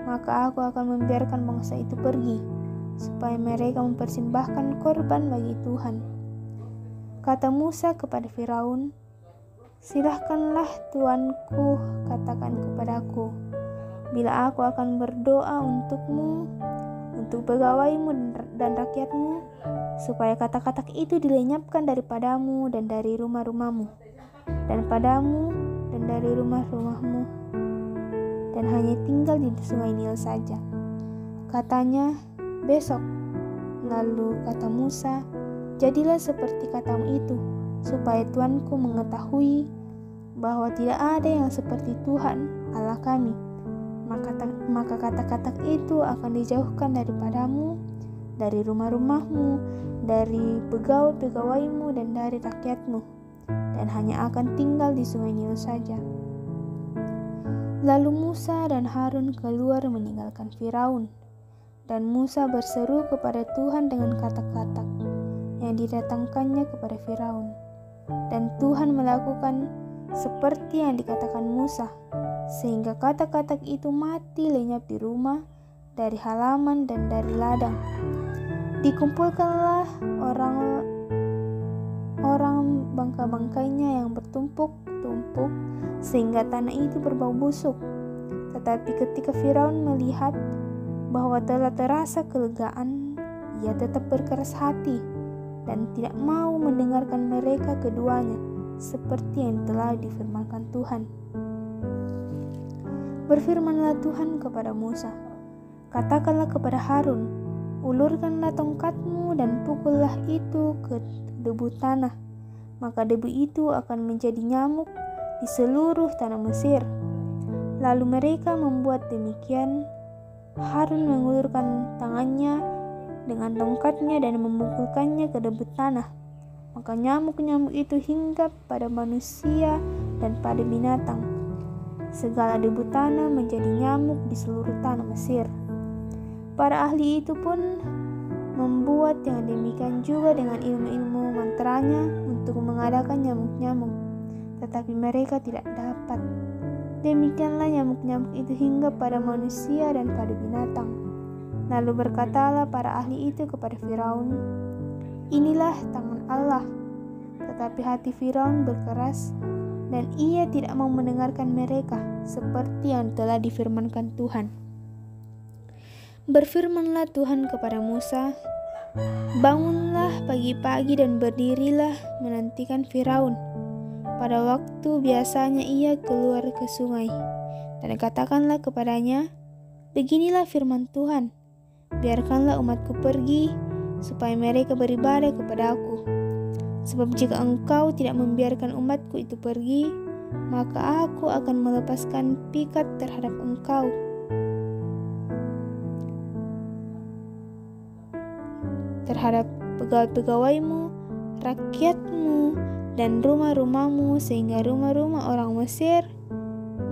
maka aku akan membiarkan bangsa itu pergi, supaya mereka mempersembahkan korban bagi Tuhan. Kata Musa kepada Firaun, silahkanlah tuanku katakan kepadaku, bila aku akan berdoa untukmu, untuk pegawaimu dan rakyatmu, supaya katak-katak itu dilenyapkan daripadamu dan dari rumah-rumahmu, dan padamu dan dari rumah-rumahmu, dan hanya tinggal di sungai Nil saja. Katanya, besok." Lalu kata Musa, "Jadilah seperti katamu itu, supaya Tuanku mengetahui bahwa tidak ada yang seperti Tuhan Allah kami. Maka kata-kata itu akan dijauhkan daripadamu, dari rumah-rumahmu, dari pegawai-pegawaimu, dan dari rakyatmu, dan hanya akan tinggal di sungai Nil saja." Lalu Musa dan Harun keluar meninggalkan Firaun, dan Musa berseru kepada Tuhan dengan kata-kata yang didatangkannya kepada Firaun. Dan Tuhan melakukan seperti yang dikatakan Musa, sehingga kata-kata itu mati lenyap di rumah, dari halaman, dan dari ladang. Dikumpulkanlah orang bangka-bangkainya yang bertumpuk-tumpuk, sehingga tanah itu berbau busuk. Tetapi ketika Firaun melihat bahwa telah terasa kelegaan, ia tetap berkeras hati dan tidak mau mendengarkan mereka keduanya, seperti yang telah difirmankan Tuhan. Berfirmanlah Tuhan kepada Musa, "Katakanlah kepada Harun, ulurkanlah tongkatmu dan pukullah itu ke debu tanah, maka debu itu akan menjadi nyamuk di seluruh tanah Mesir." Lalu mereka membuat demikian. Harun mengulurkan tangannya dengan tongkatnya dan memukulkannya ke debu tanah, maka nyamuk-nyamuk itu hinggap pada manusia dan pada binatang. Segala debu tanah menjadi nyamuk di seluruh tanah Mesir. Para ahli itu pun membuat yang demikian juga dengan ilmu-ilmu mantranya untuk mengadakan nyamuk-nyamuk, tetapi mereka tidak dapat. Demikianlah nyamuk-nyamuk itu hinggap pada manusia dan pada binatang. Lalu berkatalah para ahli itu kepada Firaun, "Inilah tangan Allah." Tetapi hati Firaun berkeras, dan ia tidak mau mendengarkan mereka, seperti yang telah difirmankan Tuhan. Berfirmanlah Tuhan kepada Musa, "Bangunlah pagi-pagi dan berdirilah menantikan Firaun. Pada waktu biasanya ia keluar ke sungai, dan katakanlah kepadanya, beginilah firman Tuhan, biarkanlah umatku pergi, supaya mereka beribadah kepada-Aku. Sebab jika engkau tidak membiarkan umatku itu pergi, maka Aku akan melepaskan pikat terhadap engkau. Terhadap pegawai-pegawaimu, rakyatmu, dan rumah-rumahmu, sehingga rumah-rumah orang Mesir,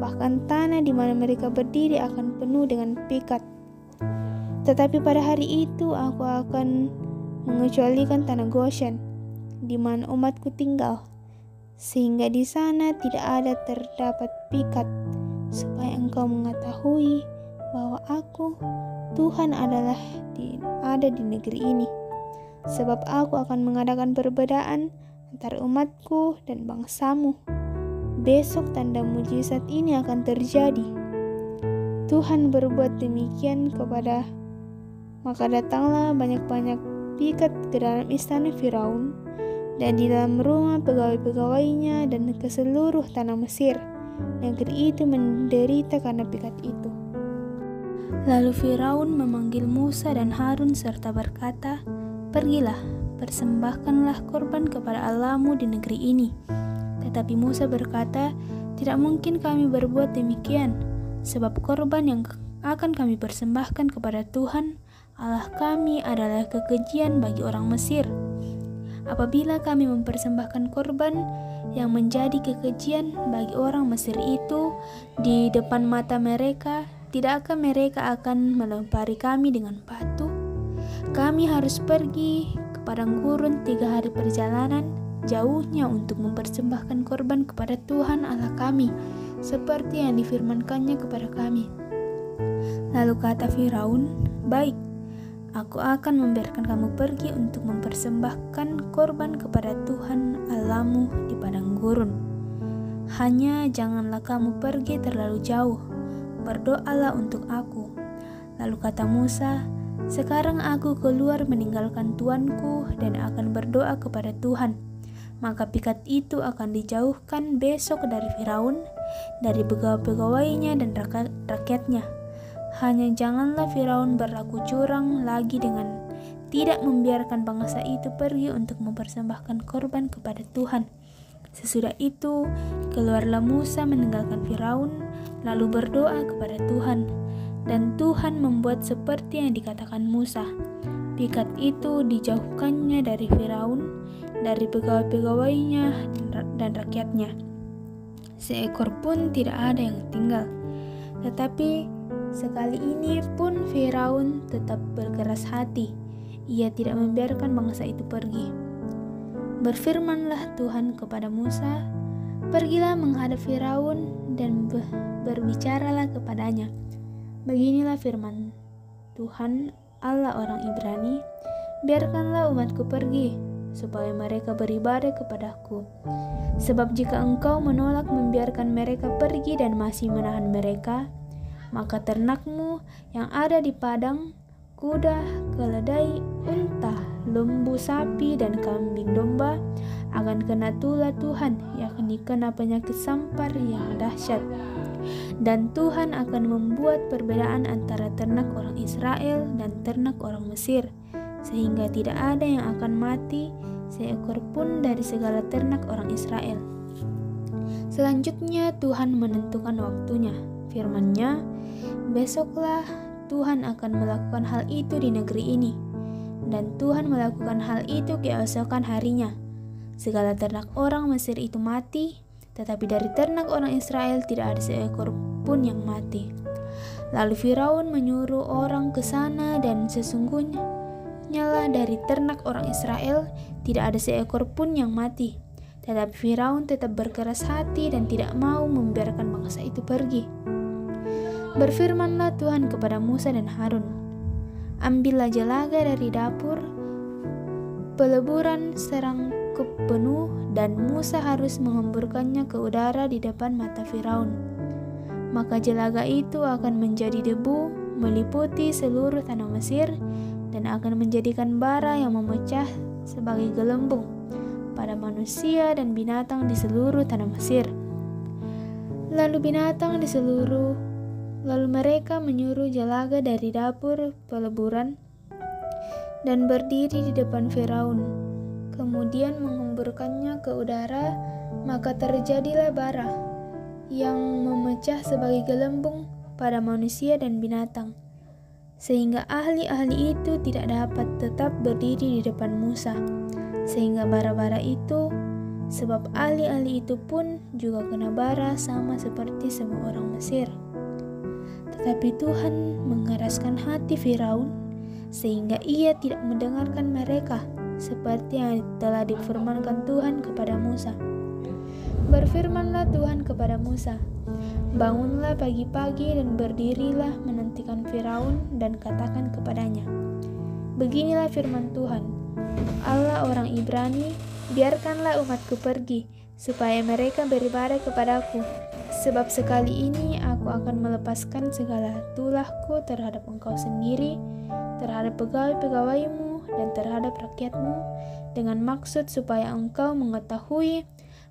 bahkan tanah di mana mereka berdiri akan penuh dengan pikat. Tetapi pada hari itu Aku akan mengecualikan tanah Goshen, di mana umatku tinggal, sehingga di sana tidak ada terdapat pikat, supaya engkau mengetahui bahwa Aku, Tuhan, ada di negeri ini. Sebab Aku akan mengadakan perbedaan antara umatku dan bangsamu. Besok tanda mujizat ini akan terjadi." Tuhan berbuat demikian maka datanglah banyak-banyak pikat ke dalam istana Firaun dan di dalam rumah pegawai-pegawainya dan ke seluruh tanah Mesir. Negeri itu menderita karena pikat itu. Lalu Firaun memanggil Musa dan Harun serta berkata, "Pergilah, persembahkanlah korban kepada Allahmu di negeri ini." Tetapi Musa berkata, "Tidak mungkin kami berbuat demikian, sebab korban yang akan kami persembahkan kepada Tuhan Allah kami adalah kekejian bagi orang Mesir. Apabila kami mempersembahkan korban yang menjadi kekejian bagi orang Mesir itu di depan mata mereka, tidakkah mereka akan melempari kami dengan batu? Kami harus pergi ke padang gurun 3 hari perjalanan jauhnya untuk mempersembahkan korban kepada Tuhan Allah kami, seperti yang difirmankannya kepada kami." Lalu kata Firaun, "Baik, Aku akan membiarkan kamu pergi untuk mempersembahkan korban kepada Tuhan Allahmu di padang gurun. Hanya janganlah kamu pergi terlalu jauh, berdoalah untuk aku." Lalu kata Musa, "Sekarang aku keluar meninggalkan tuanku dan akan berdoa kepada Tuhan. Maka pikat itu akan dijauhkan besok dari Firaun, dari pegawai-pegawainya dan rakyatnya. Hanya janganlah Firaun berlaku curang lagi dengan tidak membiarkan bangsa itu pergi untuk mempersembahkan korban kepada Tuhan. Sesudah itu, keluarlah Musa meninggalkan Firaun, lalu berdoa kepada Tuhan. Dan Tuhan membuat seperti yang dikatakan Musa. Pikat itu dijauhkannya dari Firaun, dari pegawai-pegawainya dan rakyatnya. Seekor pun tidak ada yang tinggal. Tetapi sekali ini pun Firaun tetap berkeras hati. Ia tidak membiarkan bangsa itu pergi. Berfirmanlah Tuhan kepada Musa, "Pergilah menghadap Firaun dan berbicaralah kepadanya. Beginilah firman Tuhan, Allah orang Ibrani, biarkanlah umatku pergi, supaya mereka beribadah kepadaku. Sebab jika engkau menolak membiarkan mereka pergi dan masih menahan mereka, maka ternakmu yang ada di padang, kuda, keledai, unta, lembu, sapi, dan kambing domba akan kena tulah Tuhan, yakni kena penyakit sampar yang dahsyat. Dan Tuhan akan membuat perbedaan antara ternak orang Israel dan ternak orang Mesir, sehingga tidak ada yang akan mati seekor pun dari segala ternak orang Israel." Selanjutnya Tuhan menentukan waktunya. Firman-Nya, "Besoklah Tuhan akan melakukan hal itu di negeri ini." Dan Tuhan melakukan hal itu keesokan harinya. Segala ternak orang Mesir itu mati, tetapi dari ternak orang Israel tidak ada seekor pun yang mati. Lalu Firaun menyuruh orang ke sana, dan sesungguhnya lah dari ternak orang Israel tidak ada seekor pun yang mati. Tetapi Firaun tetap berkeras hati dan tidak mau membiarkan bangsa itu pergi. Berfirmanlah Tuhan kepada Musa dan Harun, "Ambillah jelaga dari dapur, peleburan serangkup penuh, dan Musa harus mengemburkannya ke udara di depan mata Firaun. Maka jelaga itu akan menjadi debu, meliputi seluruh tanah Mesir, dan akan menjadikan bara yang memecah sebagai gelembung pada manusia dan binatang di seluruh tanah Mesir." Lalu mereka menyuruh jelaga dari dapur peleburan dan berdiri di depan Firaun, kemudian mengemburkannya ke udara, maka terjadilah bara yang memecah sebagai gelembung pada manusia dan binatang, sehingga ahli-ahli itu tidak dapat tetap berdiri di depan Musa, sehingga bara-bara itu, sebab ahli-ahli itu pun juga kena bara sama seperti semua orang Mesir. Tetapi Tuhan mengeraskan hati Firaun, sehingga ia tidak mendengarkan mereka, seperti yang telah difirmankan Tuhan kepada Musa. Berfirmanlah Tuhan kepada Musa, "Bangunlah pagi-pagi dan berdirilah menantikan Firaun dan katakan kepadanya, beginilah firman Tuhan, Allah orang Ibrani, biarkanlah umatku pergi, supaya mereka beribadah kepadaku. Sebab sekali ini aku akan melepaskan segala tulahku terhadap engkau sendiri, terhadap pegawai-pegawaimu, dan terhadap rakyatmu, dengan maksud supaya engkau mengetahui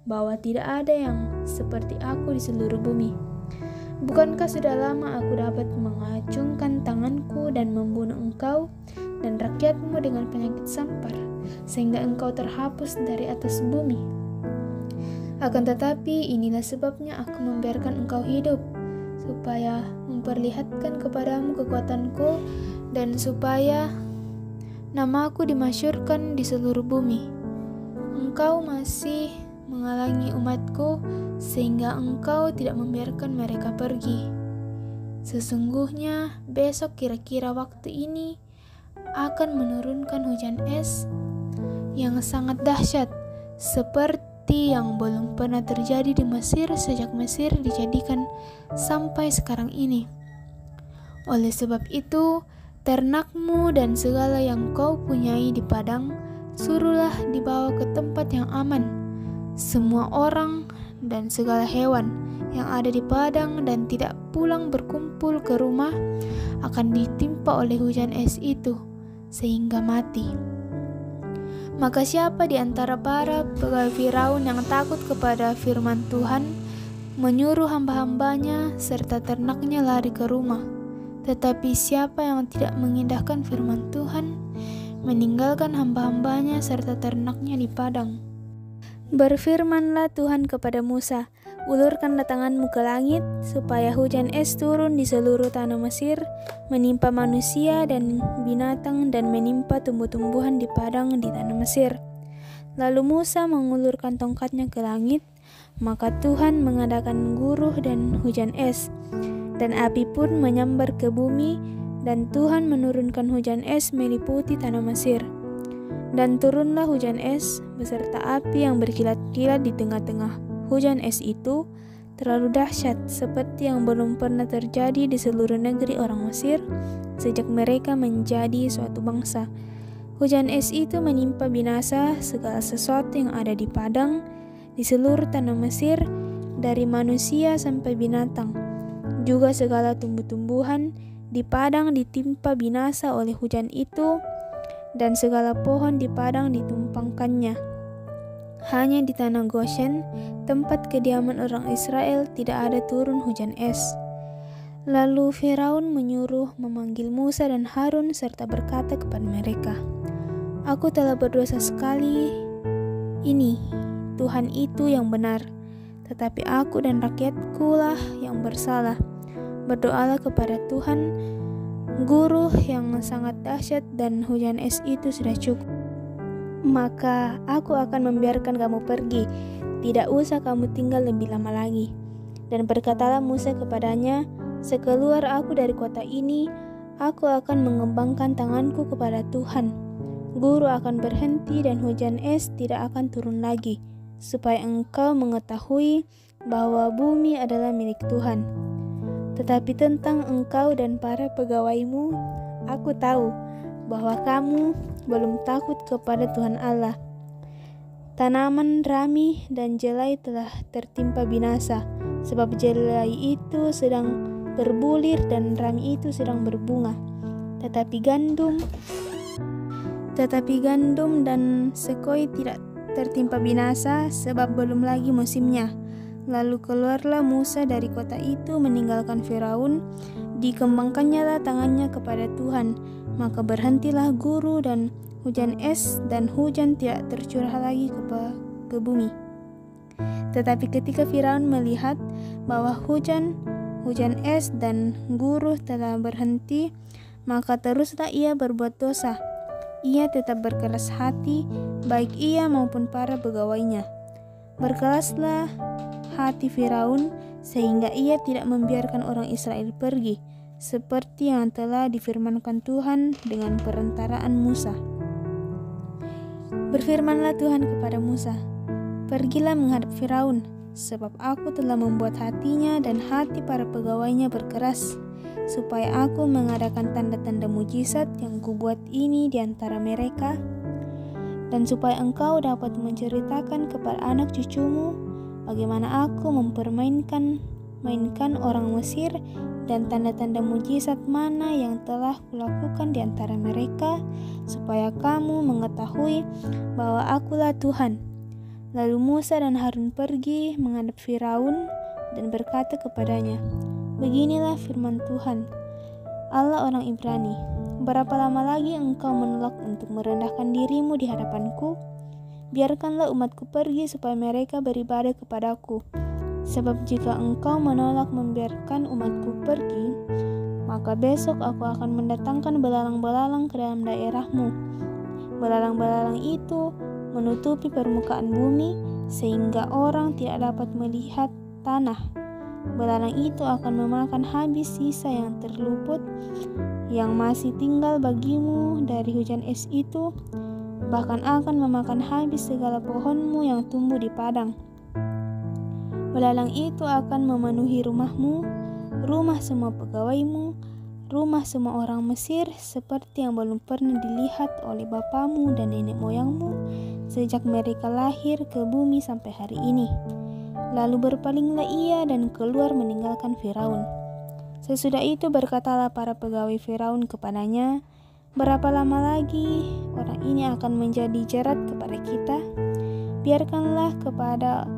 bahwa tidak ada yang seperti aku di seluruh bumi. Bukankah sudah lama aku dapat mengacungkan tanganku dan membunuh engkau dan rakyatmu dengan penyakit sampar, sehingga engkau terhapus dari atas bumi? Akan tetapi inilah sebabnya aku membiarkan engkau hidup, supaya memperlihatkan kepadamu kekuatanku, dan supaya namaku dimasyhurkan di seluruh bumi. Engkau masih menghalangi umatku, sehingga engkau tidak membiarkan mereka pergi. Sesungguhnya besok kira-kira waktu ini akan menurunkan hujan es yang sangat dahsyat, seperti yang belum pernah terjadi di Mesir sejak Mesir dijadikan sampai sekarang ini. Oleh sebab itu, ternakmu dan segala yang kau punyai di padang, suruhlah dibawa ke tempat yang aman. Semua orang dan segala hewan yang ada di padang dan tidak pulang berkumpul ke rumah akan ditimpa oleh hujan es itu, sehingga mati. Maka siapa di antara para pegawai Firaun yang takut kepada firman Tuhan, menyuruh hamba-hambanya serta ternaknya lari ke rumah, Tetapi siapa yang tidak mengindahkan firman Tuhan, meninggalkan hamba-hambanya serta ternaknya di padang. Berfirmanlah Tuhan kepada Musa, ulurkanlah tanganmu ke langit, supaya hujan es turun di seluruh tanah Mesir, menimpa manusia dan binatang dan menimpa tumbuh-tumbuhan di padang di tanah Mesir. Lalu Musa mengulurkan tongkatnya ke langit, maka Tuhan mengadakan guruh dan hujan es, dan api pun menyambar ke bumi, dan Tuhan menurunkan hujan es meliputi tanah Mesir. Dan turunlah hujan es beserta api yang berkilat-kilat di tengah-tengah hujan es itu, terlalu dahsyat seperti yang belum pernah terjadi di seluruh negeri orang Mesir sejak mereka menjadi suatu bangsa. Hujan es itu menimpa binasa segala sesuatu yang ada di padang, di seluruh tanah Mesir, dari manusia sampai binatang. Juga segala tumbuh-tumbuhan di padang ditimpa binasa oleh hujan itu, dan segala pohon di padang ditumpangkannya. Hanya di tanah Goshen, tempat kediaman orang Israel, tidak ada turun hujan es. Lalu Firaun menyuruh memanggil Musa dan Harun serta berkata kepada mereka, "Aku telah berdosa sekali. Ini Tuhan itu yang benar, tetapi aku dan rakyatku lah yang bersalah. Berdoalah kepada Tuhan, guruh yang sangat dahsyat, dan hujan es itu sudah cukup. Maka aku akan membiarkan kamu pergi, tidak usah kamu tinggal lebih lama lagi." Dan berkatalah Musa kepadanya, "Sekeluar aku dari kota ini, aku akan mengembangkan tanganku kepada Tuhan. Guru akan berhenti dan hujan es tidak akan turun lagi, supaya engkau mengetahui bahwa bumi adalah milik Tuhan. Tetapi tentang engkau dan para pegawaimu, aku tahu bahwa kamu belum takut kepada Tuhan Allah. Tanaman rami dan jelai telah tertimpa binasa, sebab jelai itu sedang berbulir dan rami itu sedang berbunga. Tetapi gandum dan sekoi tidak tertimpa binasa, sebab belum lagi musimnya." Lalu keluarlah Musa dari kota itu meninggalkan Firaun, dikembangkannyalah tangannya kepada Tuhan, maka berhentilah guru dan hujan es, dan hujan tidak tercurah lagi ke bumi. Tetapi ketika Firaun melihat bahwa hujan es dan guru telah berhenti, maka teruslah ia berbuat dosa. Ia tetap berkeras hati, baik ia maupun para pegawainya. Berkelaslah hati Firaun sehingga ia tidak membiarkan orang Israel pergi, seperti yang telah difirmankan Tuhan dengan perantaraan Musa. Berfirmanlah Tuhan kepada Musa, "Pergilah menghadap Firaun, sebab aku telah membuat hatinya dan hati para pegawainya berkeras, supaya aku mengadakan tanda-tanda mujizat yang kubuat ini di antara mereka, dan supaya engkau dapat menceritakan kepada anak cucumu bagaimana aku mempermainkan orang Mesir dan tanda-tanda mujizat mana yang telah kulakukan di antara mereka, supaya kamu mengetahui bahwa akulah Tuhan." Lalu Musa dan Harun pergi menghadap Firaun dan berkata kepadanya, "Beginilah firman Tuhan, Allah orang Ibrani, berapa lama lagi engkau menolak untuk merendahkan dirimu di hadapanku? Biarkanlah umatku pergi supaya mereka beribadah kepadaku. Sebab jika engkau menolak membiarkan umatku pergi, maka besok aku akan mendatangkan belalang-belalang ke dalam daerahmu. Belalang-belalang itu menutupi permukaan bumi sehingga orang tidak dapat melihat tanah. Belalang itu akan memakan habis sisa yang terluput yang masih tinggal bagimu dari hujan es itu, bahkan akan memakan habis segala pohonmu yang tumbuh di padang. Belalang itu akan memenuhi rumahmu, rumah semua pegawaimu, rumah semua orang Mesir, seperti yang belum pernah dilihat oleh bapamu dan nenek moyangmu sejak mereka lahir ke bumi sampai hari ini." Lalu berpalinglah ia dan keluar meninggalkan Firaun. Sesudah itu berkatalah para pegawai Firaun kepadanya, "Berapa lama lagi orang ini akan menjadi jerat kepada kita? Biarkanlah kepada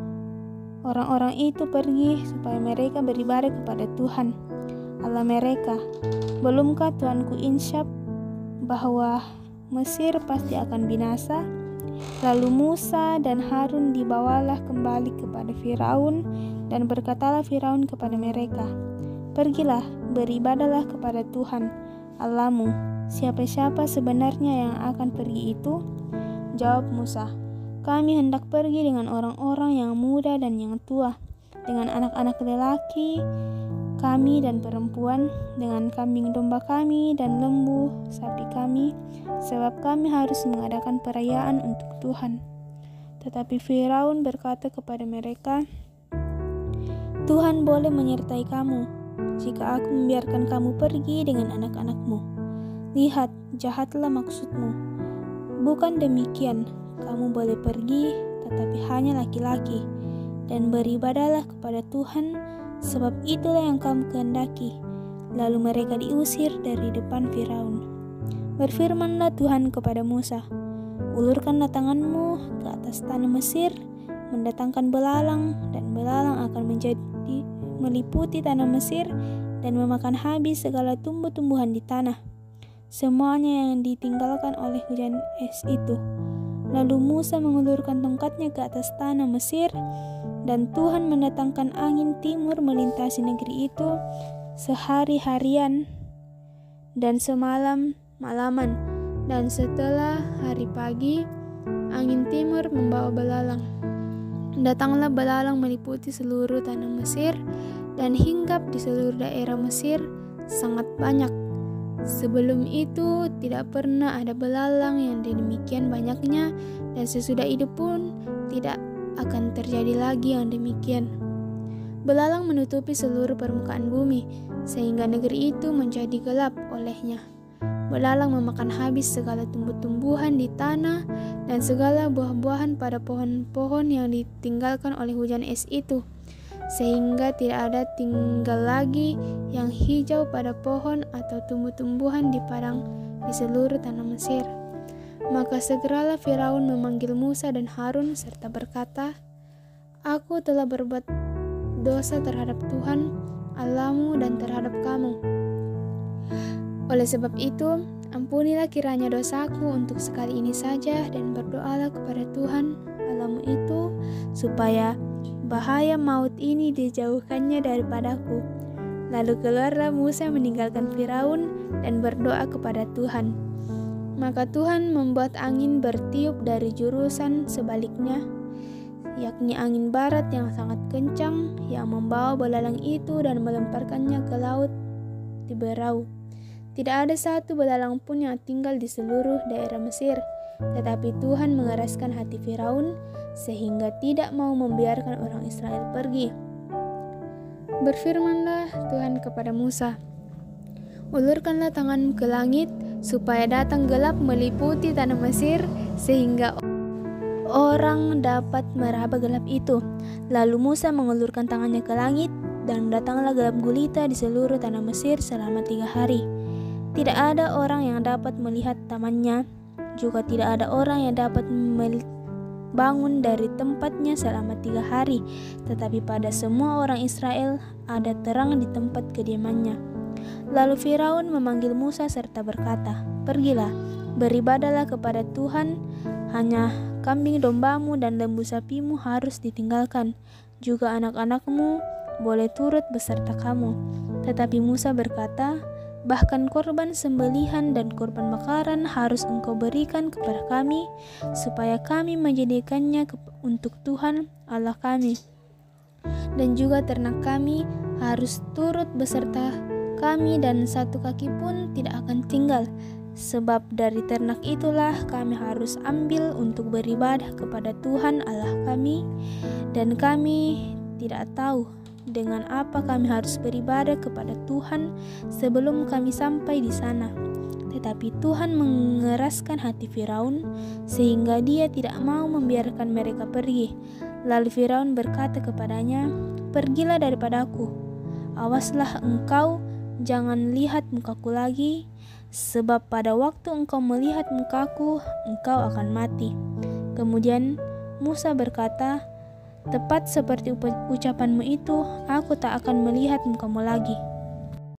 orang-orang itu pergi supaya mereka beribadah kepada Tuhan. Allah mereka. Belumkah Tuhanku insyaf bahwa Mesir pasti akan binasa? Lalu Musa dan Harun dibawalah kembali kepada Firaun, dan berkatalah Firaun kepada mereka, "Pergilah, beribadahlah kepada Tuhan Allahmu. Siapa-siapa sebenarnya yang akan pergi itu?" Jawab Musa, "Kami hendak pergi dengan orang-orang yang muda dan yang tua, dengan anak-anak lelaki kami dan perempuan, dengan kambing domba kami dan lembu sapi kami, sebab kami harus mengadakan perayaan untuk Tuhan." Tetapi Firaun berkata kepada mereka, "Tuhan boleh menyertai kamu jika aku membiarkan kamu pergi dengan anak-anakmu. Lihat, jahatlah maksudmu. Bukan demikian, kamu boleh pergi, tetapi hanya laki-laki, dan beribadahlah kepada Tuhan, sebab itulah yang kamu kehendaki." Lalu mereka diusir dari depan Firaun. Berfirmanlah Tuhan kepada Musa, "Ulurkanlah tanganmu ke atas tanah Mesir, mendatangkan belalang, dan belalang akan meliputi tanah Mesir dan memakan habis segala tumbuh-tumbuhan di tanah, semuanya yang ditinggalkan oleh hujan es itu." Lalu Musa mengulurkan tongkatnya ke atas tanah Mesir, dan Tuhan mendatangkan angin timur melintasi negeri itu sehari-harian dan semalam-malaman, dan setelah hari pagi angin timur membawa belalang. Datanglah belalang meliputi seluruh tanah Mesir dan hinggap di seluruh daerah Mesir sangat banyak. Sebelum itu tidak pernah ada belalang yang demikian banyaknya, dan sesudah itu pun tidak akan terjadi lagi yang demikian. Belalang menutupi seluruh permukaan bumi, sehingga negeri itu menjadi gelap olehnya. Belalang memakan habis segala tumbuh-tumbuhan di tanah dan segala buah-buahan pada pohon-pohon yang ditinggalkan oleh hujan es itu, sehingga tidak ada tinggal lagi yang hijau pada pohon atau tumbuh-tumbuhan di padang di seluruh tanah Mesir. Maka segeralah Firaun memanggil Musa dan Harun serta berkata, "Aku telah berbuat dosa terhadap Tuhan Allahmu dan terhadap kamu. Oleh sebab itu, ampunilah kiranya dosaku untuk sekali ini saja, dan berdoalah kepada Tuhan Allahmu itu supaya bahaya maut ini dijauhkannya daripadaku." Lalu keluarlah Musa meninggalkan Firaun dan berdoa kepada Tuhan. Maka Tuhan membuat angin bertiup dari jurusan sebaliknya, yakni angin barat yang sangat kencang, yang membawa belalang itu dan melemparkannya ke laut Tiberau. Tidak ada satu belalang pun yang tinggal di seluruh daerah Mesir, tetapi Tuhan mengeraskan hati Firaun sehingga tidak mau membiarkan orang Israel pergi. Berfirmanlah Tuhan kepada Musa, "Ulurkanlah tanganmu ke langit, supaya datang gelap meliputi tanah Mesir, sehingga orang dapat meraba gelap itu." Lalu Musa mengulurkan tangannya ke langit, dan datanglah gelap gulita di seluruh tanah Mesir selama 3 hari. Tidak ada orang yang dapat melihat tamannya, juga tidak ada orang yang dapat bangun dari tempatnya selama 3 hari, tetapi pada semua orang Israel ada terang di tempat kediamannya. Lalu Firaun memanggil Musa serta berkata, "Pergilah, beribadahlah kepada Tuhan, hanya kambing dombamu dan lembu sapimu harus ditinggalkan, juga anak-anakmu boleh turut beserta kamu." Tetapi Musa berkata, "Bahkan korban sembelihan dan korban bakaran harus engkau berikan kepada kami, supaya kami menjadikannya untuk Tuhan Allah kami. Dan juga ternak kami harus turut beserta kami, dan satu kaki pun tidak akan tinggal, sebab dari ternak itulah kami harus ambil untuk beribadah kepada Tuhan Allah kami, dan kami tidak tahu dengan apa kami harus beribadah kepada Tuhan sebelum kami sampai di sana." Tetapi Tuhan mengeraskan hati Firaun sehingga dia tidak mau membiarkan mereka pergi. Lalu Firaun berkata kepadanya, "Pergilah daripadaku, awaslah engkau, jangan lihat mukaku lagi, sebab pada waktu engkau melihat mukaku, engkau akan mati." Kemudian Musa berkata, "Tepat seperti ucapanmu itu, aku tak akan melihat mukamu lagi."